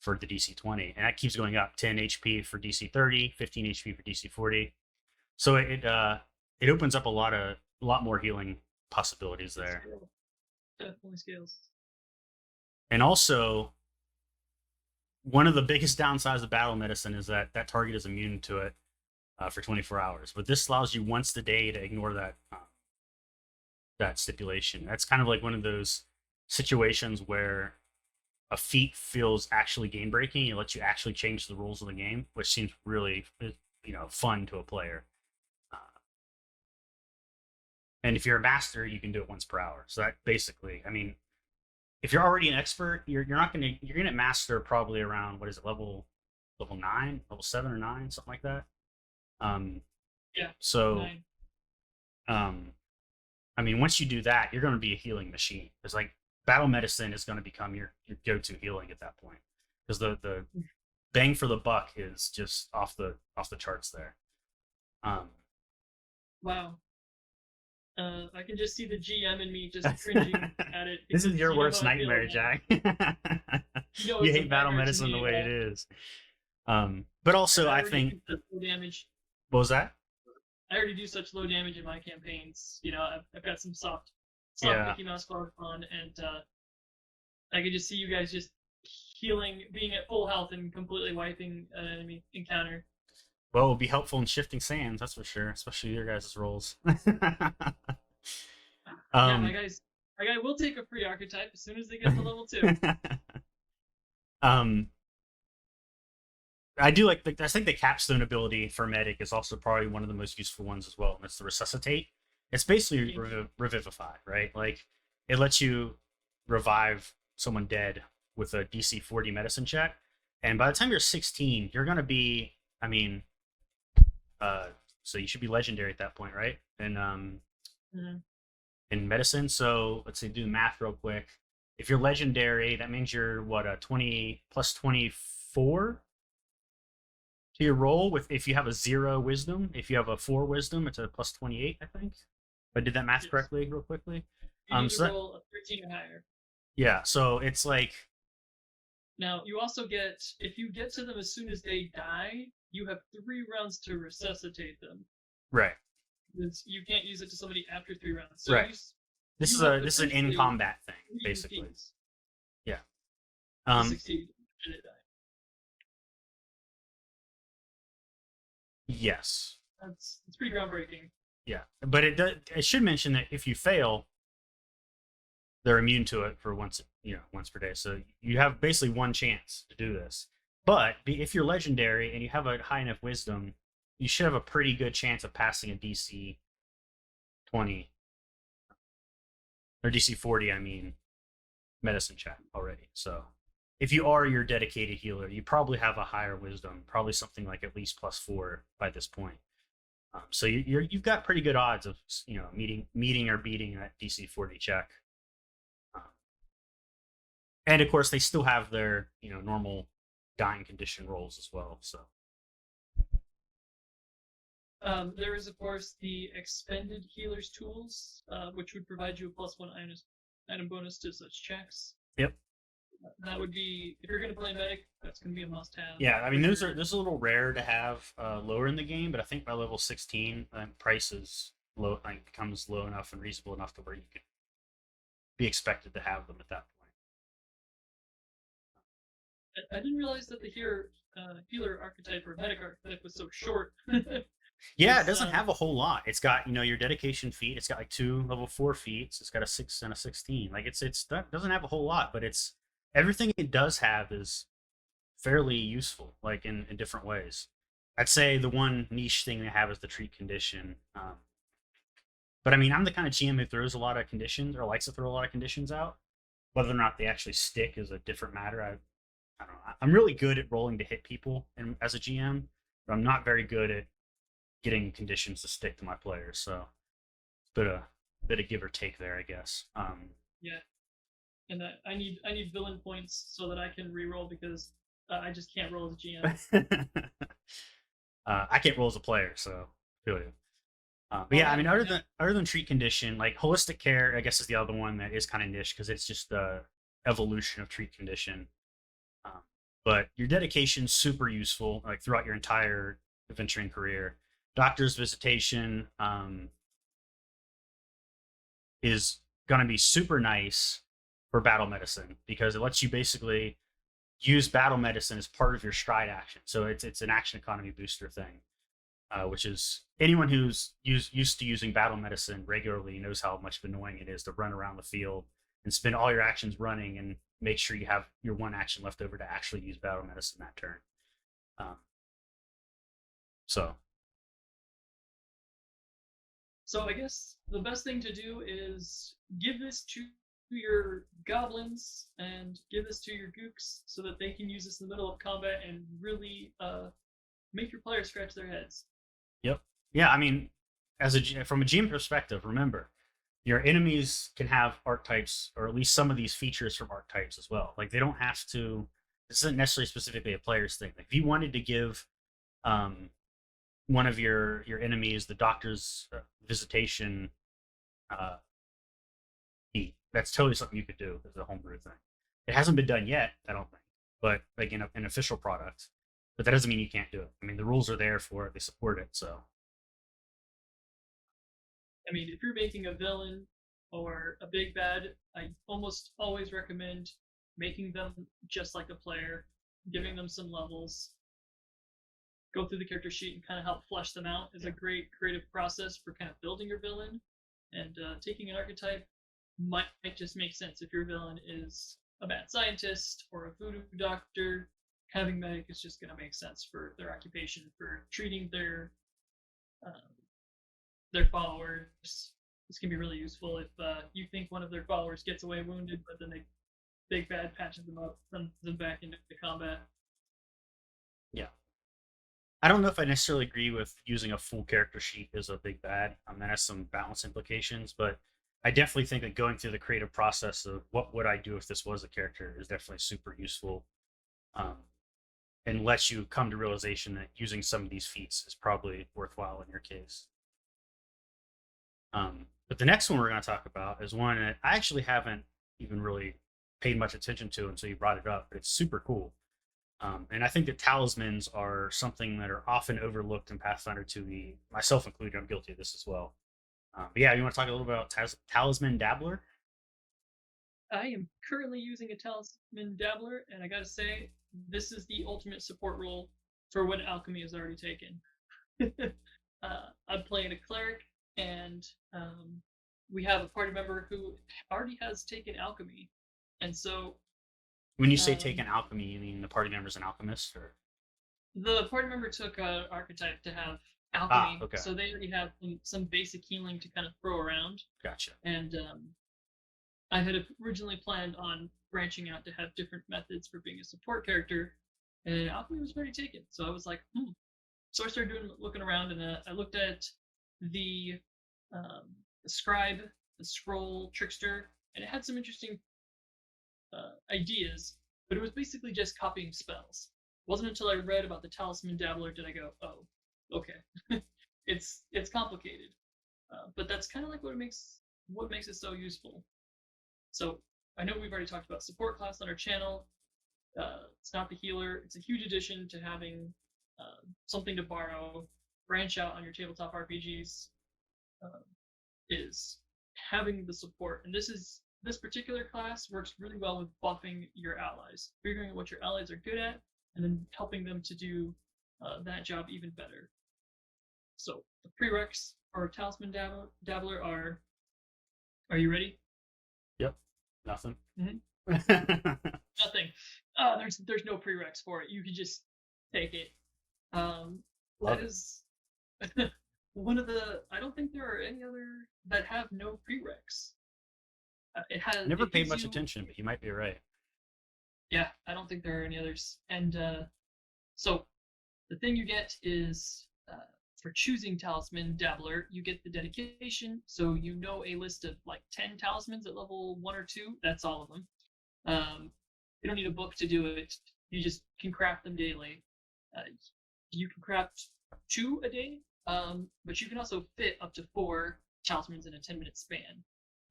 for the DC 20, and that keeps going up. 10 HP for DC 30, 15 HP for DC 40. So it opens up a lot more healing possibilities there. definitely scales. And also, one of the biggest downsides of battle medicine is that that target is immune to it for 24 hours. But this allows you once a day to ignore that stipulation. That's kind of like one of those situations where a feat feels actually game breaking. It lets you actually change the rules of the game, which seems really fun to a player. Uh, and if you're a master, you can do it once per hour. So that basically, I mean, if you're already an expert, you're gonna master probably around what is it, level 9, level 7 or 9, something like that. Um, Yeah. so 9. um, I mean, once you do that, you're going to be a healing machine. It's like battle medicine is going to become your go-to healing at that point because the bang for the buck is just off the charts there. Wow. I can just see the GM in me just cringing at it. This is your worst how I feel nightmare, about Jack. You You it's a hate battle nightmare to medicine the me, way it is. But also, I whenever you think can put full damage. what was that? I already do such low damage in my campaigns. I've got some soft Yeah. Mickey Mouse fun, and I could just see you guys just healing, being at full health, and completely wiping an enemy encounter. Well, it will be helpful in shifting sands, that's for sure, especially your guys' rolls. Yeah, um, my guy will take a free archetype as soon as they get to level 2. um, I do like. I think the capstone ability for medic is also probably one of the most useful ones as well, and it's the resuscitate. It's basically revivify, right? Like it lets you revive someone dead with a DC 40 medicine check, and by the time you're 16, you're gonna be. I mean, so you should be legendary at that point, right? And Mhm. in medicine. So let's see, do the math real quick. If you're legendary, that means you're what a 20 plus 24 to your roll. With if you have a 0 wisdom, if you have a 4 wisdom, it's a plus 28, I think. If I did that math Yes. correctly, real quickly. You need So to roll a 13 or higher. Yeah, so it's like. Now, you also get, if you get to them as soon as they die, you have 3 rounds to resuscitate them. Right. You can't use it to somebody after 3 rounds. So right. This is an in combat thing, basically. Yeah. Succeed and it die. Yes. That's pretty groundbreaking. Yeah, but it should mention that if you fail, they're immune to it for once per day. So you have basically one chance to do this. But if you're legendary and you have a high enough wisdom, you should have a pretty good chance of passing a DC 20 or DC 40. I mean, medicine check already. So if you are your dedicated healer, you probably have a higher wisdom, probably something like at least +4 by this point. So you've got pretty good odds of meeting or beating that DC 40 check. And of course, they still have their normal dying condition rolls as well. So there is, of course, the expended healer's tools, which would provide you a +1 item bonus to such checks. Yep. That would be, if you're going to play medic, that's going to be a must-have. Yeah, I mean, those are a little rare to have lower in the game, but I think by level 16, price is low, like becomes low enough and reasonable enough to where you could be expected to have them at that point. I didn't realize that the healer archetype or medic archetype was so short. Yeah, it doesn't have a whole lot. It's got your dedication feat. It's got like 2 level 4 feats. It's got a 6 and a 16. Like that doesn't have a whole lot, but it's everything it does have is fairly useful, like in different ways. I'd say the one niche thing they have is the treat condition. But I mean, I'm the kind of GM who throws a lot of conditions or likes to throw a lot of conditions out. Whether or not they actually stick is a different matter. I don't know. I'm really good at rolling to hit people as a GM, but I'm not very good at getting conditions to stick to my players. So it's a bit of give or take there, I guess. Yeah, and I need villain points so that I can reroll because I just can't roll as a GM. I can't roll as a player, so feel you. But yeah, I mean, other than treat condition, like holistic care, I guess is the other one that is kind of niche because it's just the evolution of treat condition. But your dedication's super useful, like throughout your entire adventuring career. Doctor's visitation is going to be super nice for battle medicine because it lets you basically use battle medicine as part of your stride action. So it's an action economy booster thing. Which is anyone who's used to using battle medicine regularly knows how much annoying it is to run around the field and spend all your actions running and make sure you have your one action left over to actually use battle medicine that turn. So I guess the best thing to do is give this to your goblins and give this to your gooks so that they can use this in the middle of combat and really make your players scratch their heads. Yep. Yeah, I mean, from a GM perspective, remember, your enemies can have archetypes, or at least some of these features from archetypes as well. Like they don't have to. This isn't necessarily specifically a player's thing. Like if you wanted to give one of your enemies the doctor's visitation feat, that's totally something you could do as a homebrew thing. It hasn't been done yet, I don't think, but like in an official product. But that doesn't mean you can't do it. I mean, the rules are there for it; they support it. So I mean, if you're making a villain or a big bad, I almost always recommend making them just like a player, giving them some levels, go through the character sheet and kind of help flesh them out is a great creative process for kind of building your villain. And taking an archetype might just make sense if your villain is a mad scientist or a voodoo doctor. Having medic is just going to make sense for their occupation, for treating their followers. This can be really useful if you think one of their followers gets away wounded, but then they big bad patches them up, sends them back into combat. Yeah. I don't know if I necessarily agree with using a full character sheet as a big bad. That has some balance implications, but I definitely think that going through the creative process of what would I do if this was a character is definitely super useful, um, and lets you come to realization that using some of these feats is probably worthwhile in your case. But the next one we're going to talk about is one that I actually haven't even really paid much attention to until you brought it up, but it's super cool. And I think that talismans are something that are often overlooked in Pathfinder 2e, myself included. I'm guilty of this as well. But yeah, you want to talk a little bit about Talisman Dabbler? I am currently using a Talisman Dabbler, and I gotta say, this is the ultimate support role for what alchemy has already taken. I'm playing a cleric, and we have a party member who already has taken alchemy, and so when you say taken alchemy, you mean the party member's an alchemist, or the party member took an archetype to have alchemy, okay. So they already have some basic healing to kind of throw around. Gotcha. And I had originally planned on branching out to have different methods for being a support character, and alchemy was already taken. So I was like, So I started looking around, and I looked at the scribe, the scroll trickster, and it had some interesting ideas, but it was basically just copying spells. It wasn't until I read about the Talisman Dabbler did I go, oh, okay, it's complicated, but that's kind of like what makes it so useful. So I know we've already talked about support class on our channel. It's not the healer. It's a huge addition to having something to borrow, branch out on your tabletop RPGs. Is having the support, and this particular class works really well with buffing your allies, figuring out what your allies are good at, and then helping them to do that job even better. So the prereqs for Talisman Dabbler are you ready? Yep. Nothing. Nothing. There's no prereqs for it. You can just take it. That is one of the. I don't think there are any other that have no prereqs. It has. Never paid much attention, but you might be right. Yeah, I don't think there are any others. And so the thing you get is for choosing Talisman Dabbler, you get the dedication. So you know a list of like 10 talismans at level 1 or 2. That's all of them. You don't need a book to do it. You just can craft them daily. You can craft 2 a day, but you can also fit up to 4 talismans in a 10-minute span.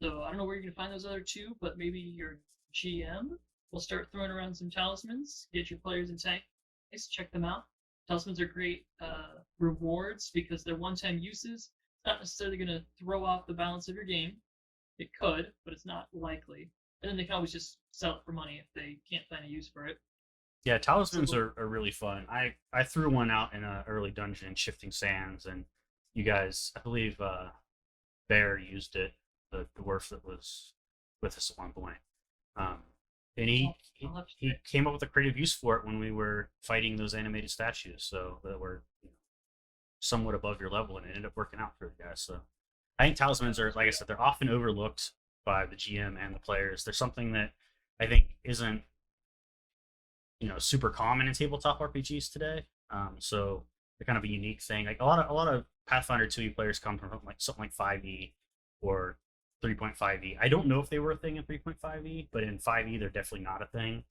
So I don't know where you're going to find those other 2, but maybe your GM will start throwing around some talismans, get your players in tanks, check them out. Talismans are great rewards because they're one-time uses. It's not necessarily going to throw off the balance of your game. It could, but it's not likely. And then they can always just sell it for money if they can't find a use for it. Yeah, talismans are really fun. I threw one out in an early dungeon in Shifting Sands, and you guys, I believe Bear used it, the dwarf that was with us at one point. And he came up with a creative use for it when we were fighting those animated statues, so that were somewhat above your level, and it ended up working out for you guys. So I think talismans are, like I said, they're often overlooked by the GM and the players. There's something that I think isn't super common in tabletop RPGs today. So they're kind of a unique thing. Like a lot of Pathfinder 2e players come from something like 5e or 3.5e. I don't know if they were a thing in 3.5e, but in 5e they're definitely not a thing.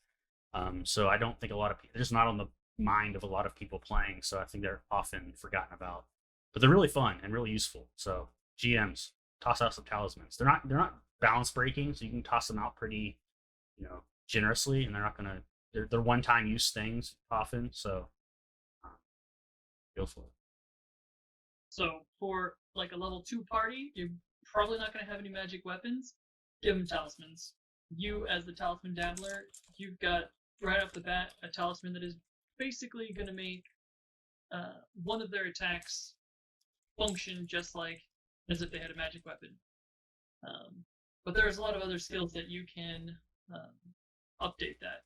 So I don't think a lot of people, they're just not on the mind of a lot of people playing. So I think they're often forgotten about. But they're really fun and really useful. So GMs, toss out some talismans. They're not balance breaking, so you can toss them out pretty, generously, and they're not gonna. They're one-time use things often. So go for it. So for like a level 2 party, you're probably not going to have any magic weapons. Give them talismans. You, as the talisman dabbler, you've got right off the bat a talisman that is basically going to make one of their attacks function just like as if they had a magic weapon. But there's a lot of other skills that you can update that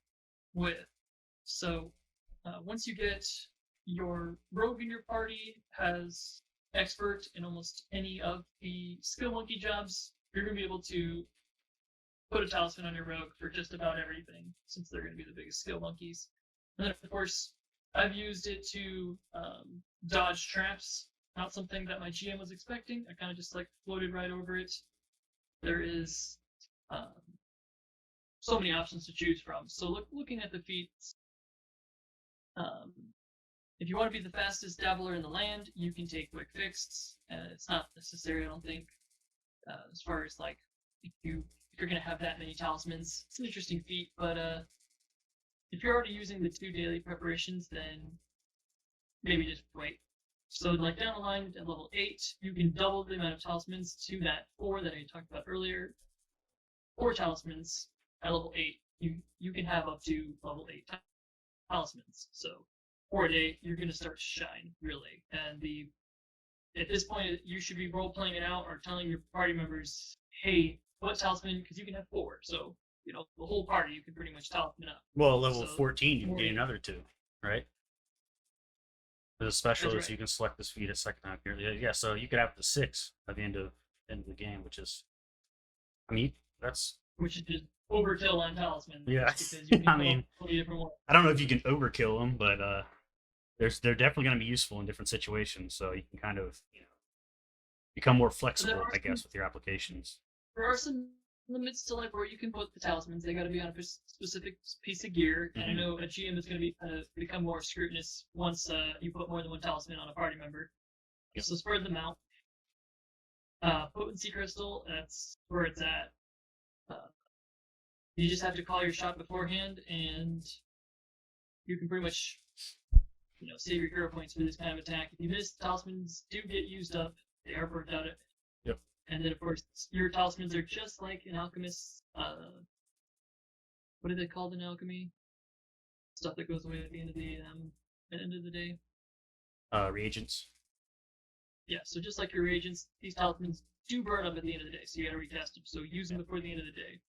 with. So once you get your rogue in your party has expert in almost any of the skill monkey jobs, you're going to be able to put a talisman on your rogue for just about everything, since they're going to be the biggest skill monkeys. And then, of course, I've used it to dodge traps. Not something that my GM was expecting. I kind of just like floated right over it. There is so many options to choose from. So looking at the feats, if you want to be the fastest dabbler in the land, you can take quick fix. It's not necessary, I don't think, as far as like if you're going to have that many talismans. It's an interesting feat, but if you're already using the 2 daily preparations, then maybe just wait. So like down the line at level 8, you can double the amount of talismans to that 4 that I talked about earlier. 4 talismans at level 8, you can have up to level 8 talismans. So for a day, you're going to start to shine, really. And at this point, you should be role-playing it out or telling your party members, hey, what talisman, because you can have 4. So, the whole party, you can pretty much talisman up. Well, level 14, you can gain another 2, right? The special is you can select this feat a second time here. Yeah, so you could have the 6 at the end of the game, which is, which is just overkill on talisman. Yeah, I don't know if you can overkill them, but they're definitely going to be useful in different situations. So you can kind of become more flexible, I guess, with your applications. There are some limits to like where you can put the talismans. They got to be on a specific piece of gear. And I know a GM is going to be become more scrutinous once you put more than 1 talisman on a party member. Yep. So spread them out. Potency crystal, that's where it's at. You just have to call your shot beforehand, and you can pretty much, save your hero points for this kind of attack. If you miss, talismans do get used up. They are burnt out. Yep. And then, of course, your talismans are just like an alchemist's. What are they called in alchemy? Stuff that goes away at the end of the day. Reagents. Yeah. So just like your reagents, these talismans do burn up at the end of the day. So you got to retest them. So use them before the end of the day.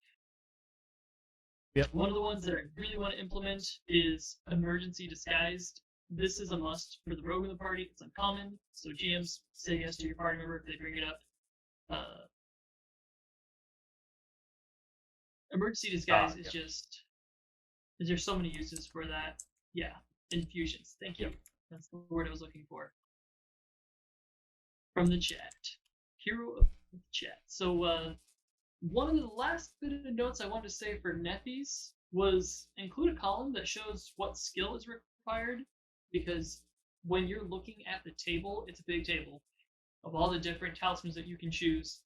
Yep. One of the ones that I really want to implement is emergency disguised. This is a must for the rogue in the party. It's uncommon, so GMs say yes to your party member if they bring it up. Emergency disguise is just... There's so many uses for that. Yeah, infusions. Thank you. Yep. That's the word I was looking for. From the chat. Hero of the chat. So, one of the last bit of notes I wanted to say for Nephies was include a column that shows what skill is required, because when you're looking at the table, it's a big table of all the different talismans that you can choose.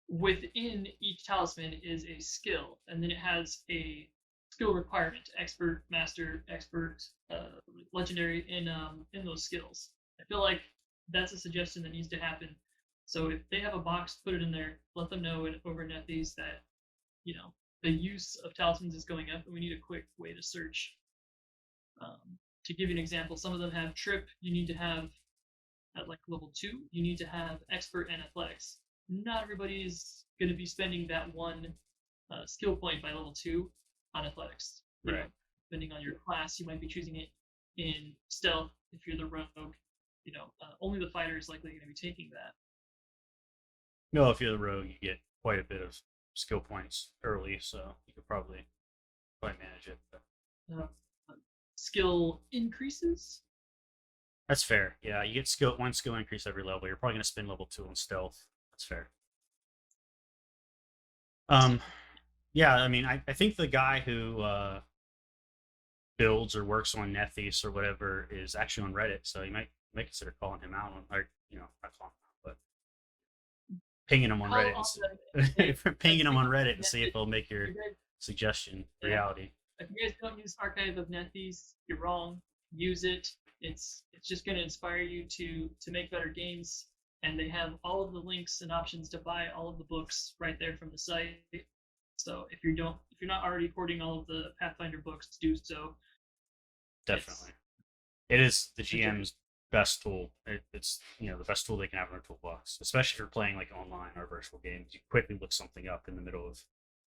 Within each talisman is a skill, and then it has a skill requirement: expert, master, expert, legendary in those skills. I feel like that's a suggestion that needs to happen. So if they have a box, put it in there. Let them know over Nethies that, the use of talismans is going up, and we need a quick way to search. To give you an example, some of them have trip. You need to have, at like level 2, you need to have expert and athletics. Not everybody is going to be spending that 1 skill point by level 2 on athletics. Right. Depending on your class, you might be choosing it in stealth if you're the rogue. Only the fighter is likely going to be taking that. No, if you're the rogue, you get quite a bit of skill points early, so you could probably manage it. But... skill increases? That's fair. Yeah, you get 1 skill increase every level. You're probably going to spend level 2 on stealth. That's fair. Yeah, I think the guy who builds or works on Nethies or whatever is actually on Reddit, so you might consider calling him out or not calling him out, but pinging him on Reddit, pinging him on Reddit and see if he'll make your suggestion reality. If you guys don't use Archive of Nethies, you're wrong. Use it. It's just going to inspire you to make better games, and they have all of the links and options to buy all of the books right there from the site. So if you're not already hoarding all of the Pathfinder books, do so. Definitely. It is the It's a GM's best tool. It's the best tool they can have in their toolbox, especially if you're playing like online or virtual games. You quickly look something up in the middle of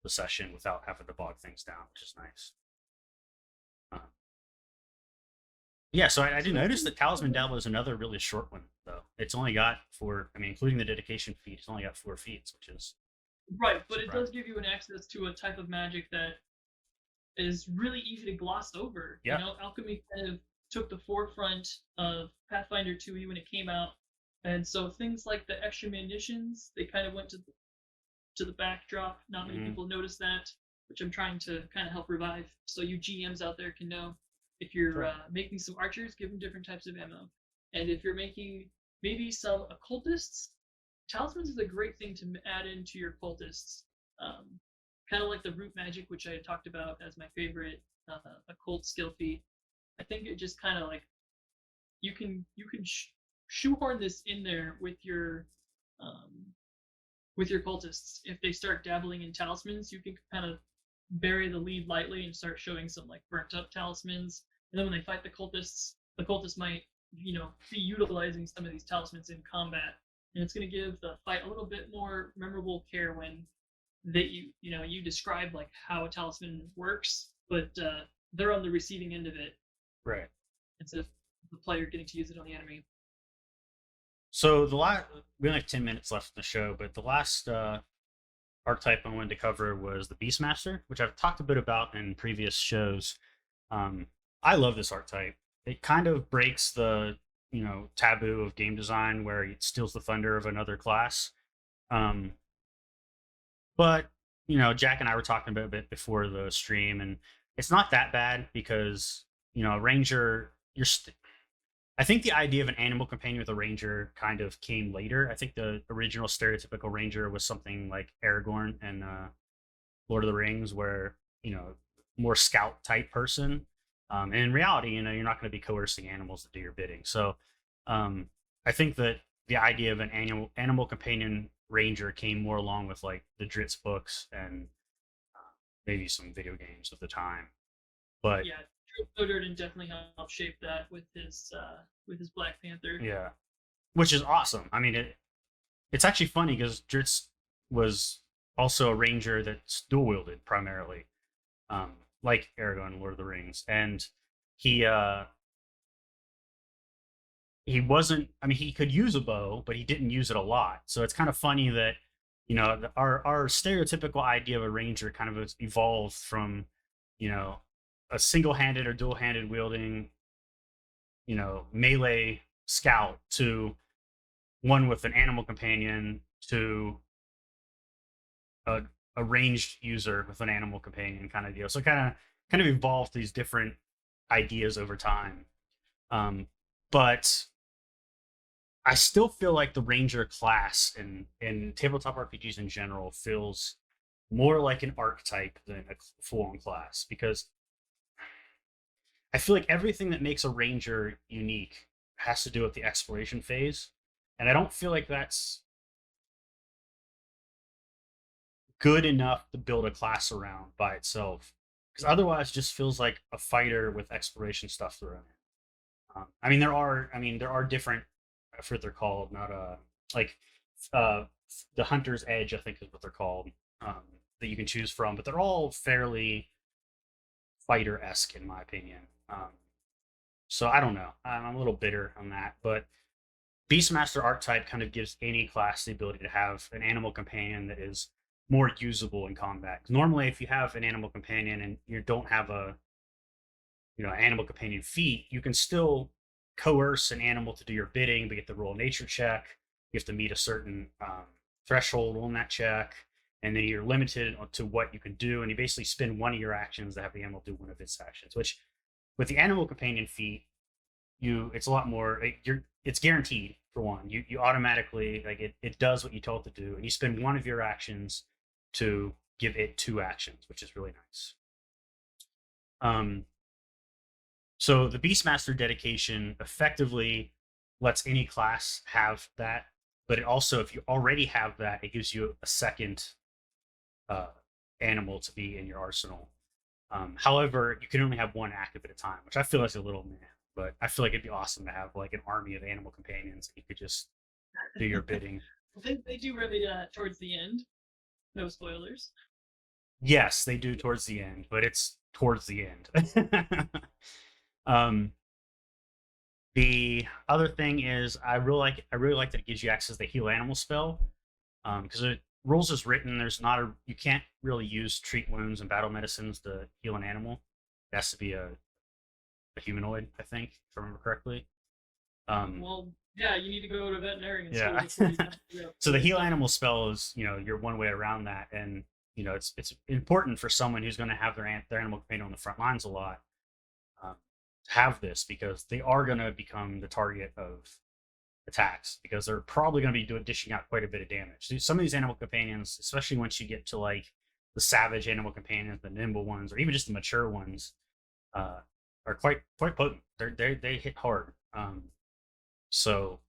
the session without having to bog things down, which is nice. Yeah, so I did notice that Talisman Dabble is another really short one, though. It's only got including the dedication feat, it's only got 4 feats, which is right, but it does give you an access to a type of magic that is really easy to gloss over. Yeah. Alchemy kind of took the forefront of Pathfinder 2e when it came out, and so things like the extra munitions, they kind of went to the backdrop. Not many people notice that, which I'm trying to kind of help revive. So you GMs out there can know if you're making some archers, give them different types of ammo, and if you're making maybe some occultists, talismans is a great thing to add into your cultists. Kind of like the root magic, which I talked about as my favorite occult skill feat. I think it just kind of like you can shoehorn this in there with your cultists. If they start dabbling in talismans, you can kind of bury the lead lightly and start showing some like burnt up talismans. And then when they fight the cultists might be utilizing some of these talismans in combat, and it's going to give the fight a little bit more memorable care when you describe like how a talisman works, but they're on the receiving end of it, right. instead of the player getting to use it on the enemy. So we only have 10 minutes left in the show, but the last archetype I wanted to cover was the Beastmaster, which I've talked a bit about in previous shows. I love this archetype. It kind of breaks the taboo of game design where it steals the thunder of another class. But Jack and I were talking about it a bit before the stream, and it's not that bad because a ranger. I think the idea of an animal companion with a ranger kind of came later. I think the original stereotypical ranger was something like Aragorn and Lord of the Rings, where more scout type person. And in reality, you're not going to be coercing animals to do your bidding. So I think that the idea of an animal companion ranger came more along with like the Dritz books and maybe some video games of the time. But yeah, Odin definitely helped shape that with his Black Panther. Yeah, which is awesome. I mean, it's actually funny because Dritz was also a ranger that's dual wielded primarily, like Aragorn, Lord of the Rings, and he wasn't. I mean, he could use a bow, but he didn't use it a lot. So it's kind of funny that our stereotypical idea of a ranger kind of evolved from a single-handed or dual-handed wielding melee scout to one with an animal companion to a ranged user with an animal companion kind of deal. So kind of evolved these different ideas over time. But I still feel like the ranger class in tabletop RPGs in general feels more like an archetype than a full-on class, because I feel like everything that makes a ranger unique has to do with the exploration phase, and I don't feel like that's good enough to build a class around by itself, because otherwise it just feels like a fighter with exploration stuff thrown in. There are different, I forget what they're called, not like the Hunter's Edge, I think is what they're called, that you can choose from, but they're all fairly fighter-esque in my opinion. So I don't know. I'm a little bitter on that, but Beastmaster archetype kind of gives any class the ability to have an animal companion that is more usable in combat. Normally, if you have an animal companion and you don't have an animal companion feat, you can still coerce an animal to do your bidding, but you have to roll a nature check. You have to meet a certain threshold on that check, and then you're limited to what you can do, and you basically spend one of your actions to have the animal do one of its actions, which with the animal companion feat, it's a lot more. It's guaranteed for one. You automatically it does what you told it to do, and you spend one of your actions to give it 2 actions, which is really nice. So the Beastmaster dedication effectively lets any class have that but it also, if you already have that, it gives you a second uh, animal to be in your arsenal. However, you can only have one active at a time, which I feel like is a little meh. But I feel like it'd be awesome to have like an army of animal companions. You could just do your bidding. They do really towards the end. No spoilers. Yes, they do towards the end, but it's towards the end. um, the other thing is I really like that it gives you access to the heal animal spell. Because the rules is written, there's not a you can't really use treat wounds and battle medicines to heal an animal. It has to be a humanoid, I think, if I remember correctly. Well, yeah, you need to go to veterinarian school Yeah. before you have to go. So the heal animal spell is, you're one way around that, and it's important for someone who's going to have their animal companion on the front lines a lot, to have this because they are going to become the target of attacks because they're probably going to be dishing out quite a bit of damage. Some of these animal companions, especially once you get to like the savage animal companions, the nimble ones, or even just the mature ones, uh, are quite potent. They hit hard. So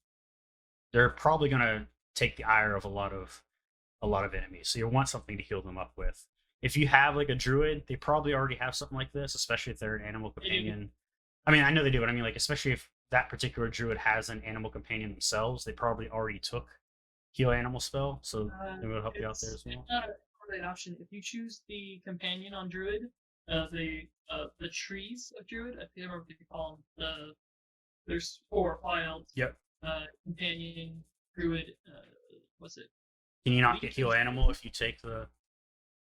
they're probably going to take the ire of a lot of enemies. So you want something to heal them up with. If you have like a druid, they probably already have something like this, especially if they're an animal companion. I mean, I know they do, but I mean, like, especially if that particular druid has an animal companion themselves, they probably already took heal animal spell, so it will help you out there as well. It's not an option. If you choose the companion on druid, the trees of druid, I can't remember what you call them. There's 4 wild. Yep. Companion, druid. What's it? Can you not get heal animal if you take the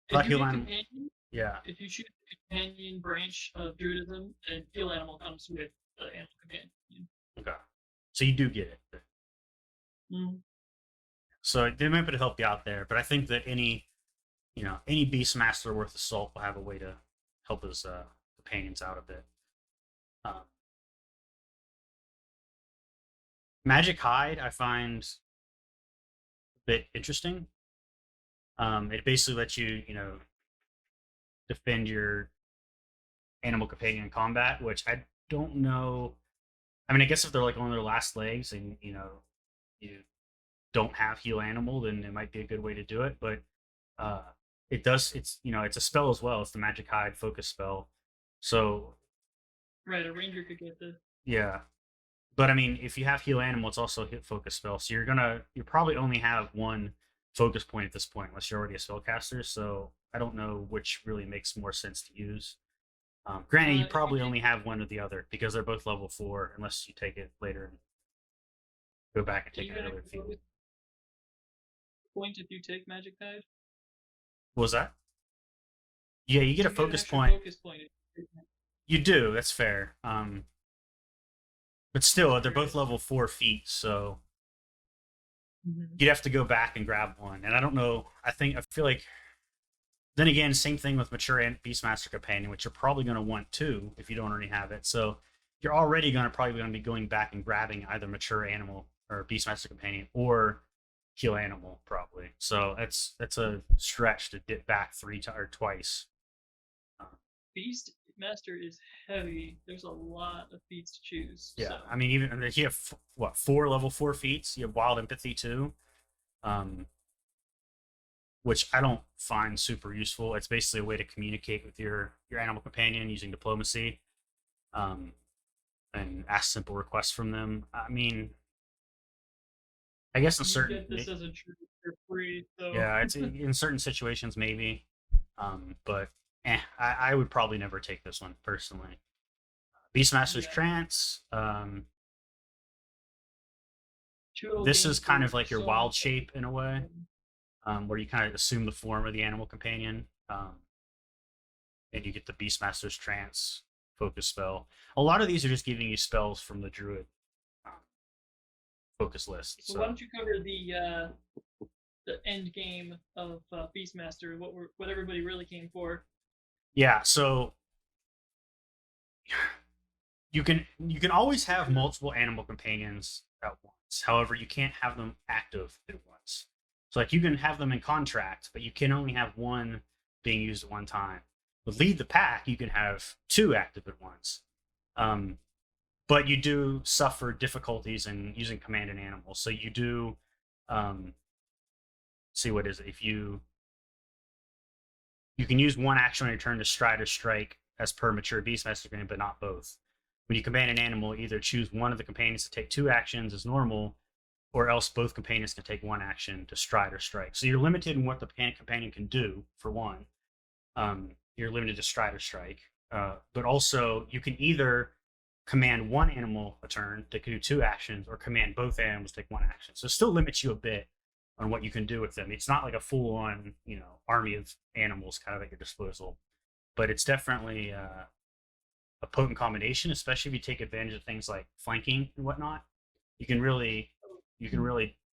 heal animal? Companion, Yeah. if you choose the companion branch of druidism, and heal animal comes with the animal companion. Okay. So you do get it. Mm-hmm. So they might be to help you out there, but I think that any Beastmaster worth of salt will have a way to help his companions out a bit. Magic Hide I find a bit interesting. It basically lets you, defend your animal companion in combat, which I don't know. I mean, I guess if they're like on their last legs and you don't have heal animal, then it might be a good way to do it. But uh, it does. It's a spell as well. It's the Magic Hide focus spell. So right, a ranger could get this. Yeah, but I mean, if you have heal animal, it's also a hit focus spell. So you probably only have one focus point at this point, unless you're already a spellcaster. So I don't know which really makes more sense to use. Granted, you probably only have one or the other because they're both level 4, unless you take it later and go back and take another feat. Point if you take Magic Hide. What was that? Yeah, you get a focus point. You do. That's fair. But still, they're both level 4 feet, so you'd have to go back and grab one. And I don't know. I feel like. Then again, same thing with Mature Beastmaster Companion, which you're probably going to want too if you don't already have it. So you're already probably going to be going back and grabbing either Mature Animal or Beastmaster Companion or Heal Animal probably. So that's a stretch to dip back twice. Beastmaster is heavy. There's a lot of feats to choose. Yeah, so. I mean, even you have 4 level 4 feats. You have Wild Empathy too. Which I don't find super useful. It's basically a way to communicate with your animal companion using diplomacy, and ask simple requests from them. I mean, I guess in certain get this as a truth for free. So. Yeah, it's in certain situations maybe, but I would probably never take this one personally. Beastmaster's Trance. This is kind of like your wild shape in a way. Where you kind of assume the form of the animal companion, and you get the Beastmaster's Trance focus spell. A lot of these are just giving you spells from the Druid focus list. So why don't you cover the end game of Beastmaster? What everybody really came for? Yeah, so you can always have multiple animal companions at once. However, you can't have them active at once. So like you can have them in contract, but you can only have one being used at one time. With Lead the Pack, you can have 2 active at once. But you do suffer difficulties in using command an animal. So you do See what is it? If you can use one action on your turn to stride or strike as per mature Beastmaster agreement, but not both. When you command an animal, either choose one of the companions to take 2 actions as normal, or else both companions can take 1 action to stride or strike. So you're limited in what the companion can do, for one. You're limited to stride or strike. But also, you can either command one animal a turn to do 2 actions, or command both animals to take 1 action. So it still limits you a bit on what you can do with them. It's not like a full-on, army of animals kind of at your disposal, but it's definitely a potent combination, especially if you take advantage of things like flanking and whatnot. You can really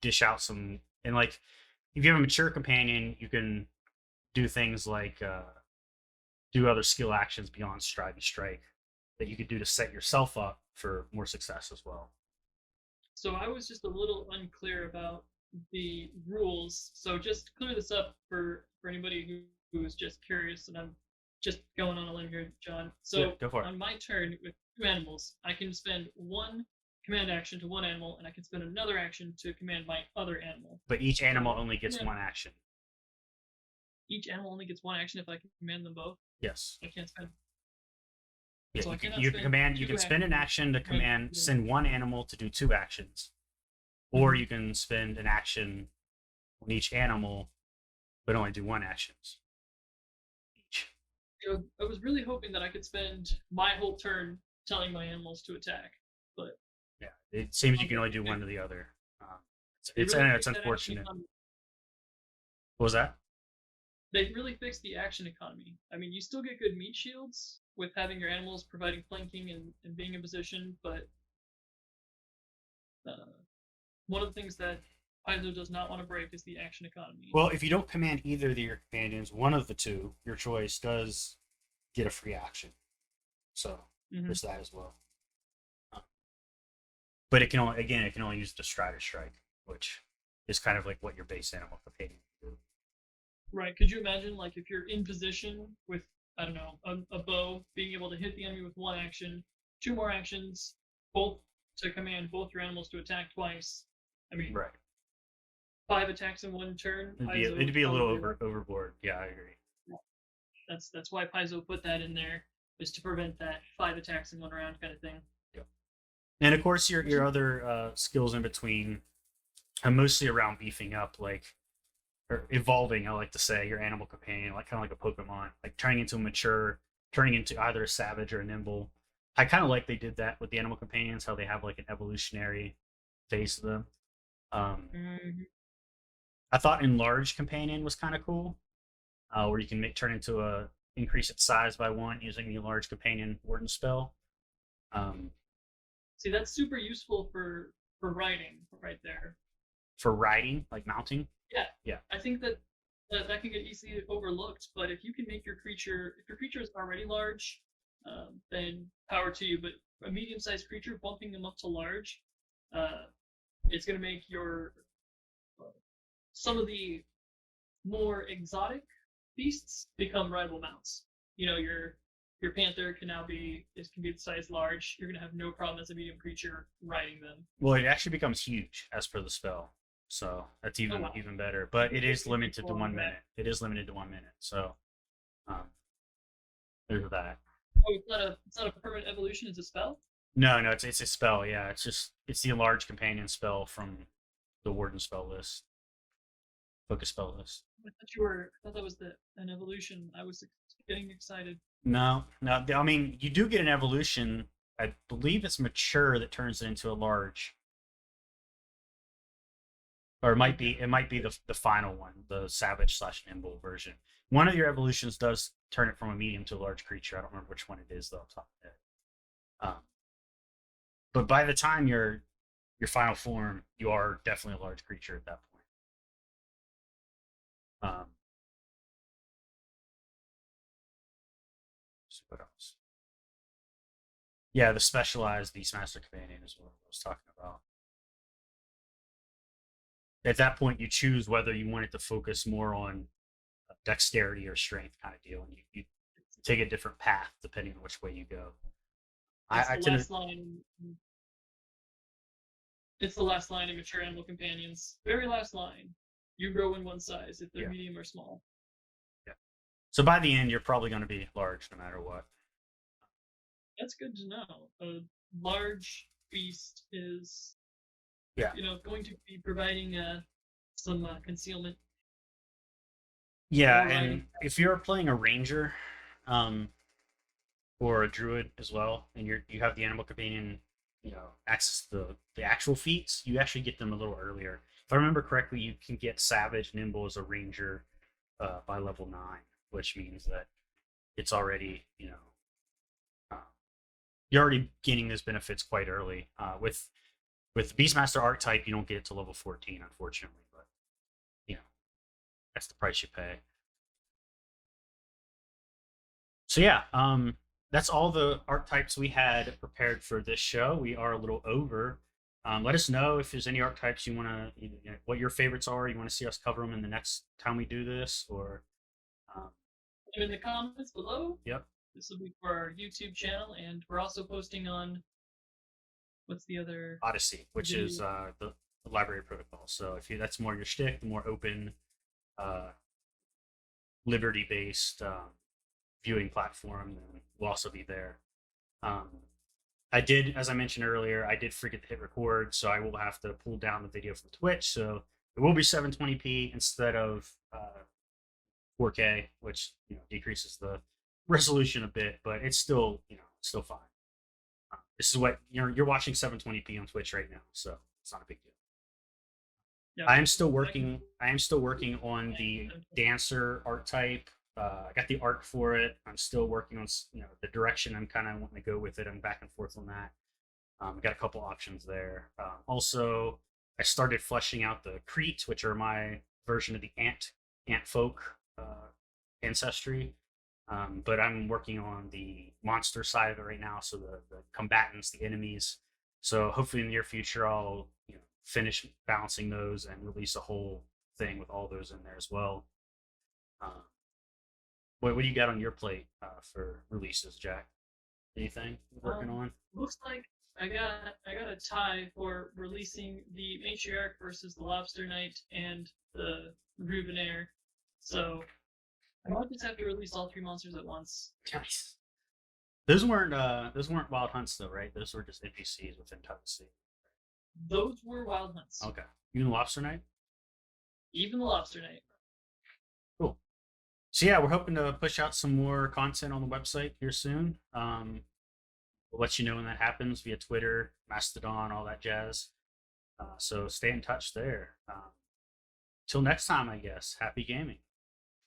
dish out some, and like if you have a mature companion, you can do things like do other skill actions beyond stride and strike that you could do to set yourself up for more success as well. So I was just a little unclear about the rules. So just clear this up for anybody who's just curious, and I'm just going on a limb here, John. So Yeah, go for it. on my turn with 2 animals, I can spend 1 command action to 1 animal, and I can spend another action to command my other animal. But each animal only gets 1 action. Each animal only gets 1 action if I can command them both. Yes. I can't spend. Yeah, So you can spend an action to send 1 animal to do 2 actions, or you can spend an action on each animal, but only do 1 actions each. I was really hoping that I could spend my whole turn telling my animals to attack, but yeah, it seems you can only do one or the other. It's unfortunate. What was that? They really fixed the action economy. I mean, you still get good meat shields with having your animals providing flanking and being in position, but one of the things that Paizo does not want to break is the action economy. Well, if you don't command either of your companions, one of the 2, your choice, does get a free action. So there's that as well. But it can only use the stride or strike, which is kind of like what your base animal companion can do. Right. Could you imagine, like, if you're in position with, I don't know, a bow, being able to hit the enemy with 1 action, 2 more actions, both to command both your animals to attack twice. I mean, right. 5 attacks in 1 turn. It'd be a little overboard. Yeah, I agree. That's why Paizo put that in there, is to prevent that 5 attacks in 1 round kind of thing. Yep. And of course, your other skills in between are mostly around beefing up, like, or evolving. I like to say your animal companion, like kind of like a Pokemon, like turning into a mature, turning into either a savage or a nimble. I kind of like they did that with the animal companions, how they have like an evolutionary phase to them. I thought enlarged companion was kind of cool, where you can turn into increase its size by 1 using the enlarged companion warden spell. See, that's super useful for riding right there. For riding, like mounting. Yeah. I think that can get easily overlooked, but if you can make your creature, if your creature is already large, then power to you. But a medium-sized creature, bumping them up to large, it's going to make your some of the more exotic beasts become rival mounts. You know, your panther can be the size large. You're going to have no problem as a medium creature riding them. Well, it actually becomes huge as per the spell. So that's even better. But it is limited to 1 minute. It is limited to 1 minute. So there's that. Oh, it's not a permanent evolution. It's a spell. No, it's a spell. Yeah, it's the enlarged companion spell from the warden spell list, focus spell list. I thought that was an evolution. I was getting excited. No. I mean, you do get an evolution. I believe it's mature that turns it into a large. Or it might be the final one, the savage / nimble version. One of your evolutions does turn it from a medium to a large creature. I don't remember which one it is though, off the top of my head. But by the time your final form, you are definitely a large creature at that point. So what else? Yeah, the specialized Beastmaster companion is what I was talking about. At that point, you choose whether you want it to focus more on dexterity or strength kind of deal, and you take a different path depending on which way you go. I tend to... It's the last line of mature animal companions. Very last line. You grow in one size if they're Yeah. medium or small. Yeah. So by the end, you're probably going to be large no matter what. That's good to know. A large beast is, Yeah. going to be providing some concealment. Yeah, Or riding. and if you're playing a ranger, um, or a druid as well, and you have the animal companion, access the actual feats, you actually get them a little earlier. If I remember correctly, you can get savage nimble as a ranger by level 9, which means that it's already uh, you're already gaining those benefits quite early. With Beastmaster archetype, you don't get it to level 14, unfortunately, but you know that's the price you pay. So yeah, that's all the archetypes we had prepared for this show. We are a little over. Let us know if there's any archetypes you want to, what your favorites are. You want to see us cover them in the next time we do this, or um, In the comments below. yep. This will be for our YouTube channel, and we're also posting on what's the other Odyssey, which is the library protocol. So if that's more your shtick, the more open, uh, liberty-based viewing platform, then we'll also be there. Um, I did, as I mentioned earlier, I did forget to hit record, so I will have to pull down the video from Twitch. So it will be 720p instead of 4K, which decreases the resolution a bit, but it's still still fine. This is what you're watching 720p on Twitch right now, so it's not a big deal. Yeah. I am still working. I am still working on the dancer archetype. I got the art for it. I'm still working on the direction I'm kind of wanting to go with it. I'm back and forth on that. Got a couple options there. Also, I started fleshing out the Crete, which are my version of the ant folk ancestry. But I'm working on the monster side of it right now, so the combatants, the enemies. So hopefully in the near future, I'll finish balancing those and release a whole thing with all those in there as well. Um, what do you got on your plate for releases, Jack? Anything you're working on? Looks like I got a tie for releasing the Matriarch versus the Lobster Knight and the Ruvenair. So I might just have to release all 3 monsters at once. Nice. Those weren't wild hunts though, right? Those were just NPCs within Tennessee. Those were wild hunts. Okay. Even the Lobster Knight? Even the Lobster Knight. Cool. So yeah, we're hoping to push out some more content on the website here soon. We'll let you know when that happens via Twitter, Mastodon, all that jazz. So stay in touch there. Till next time, I guess. Happy gaming.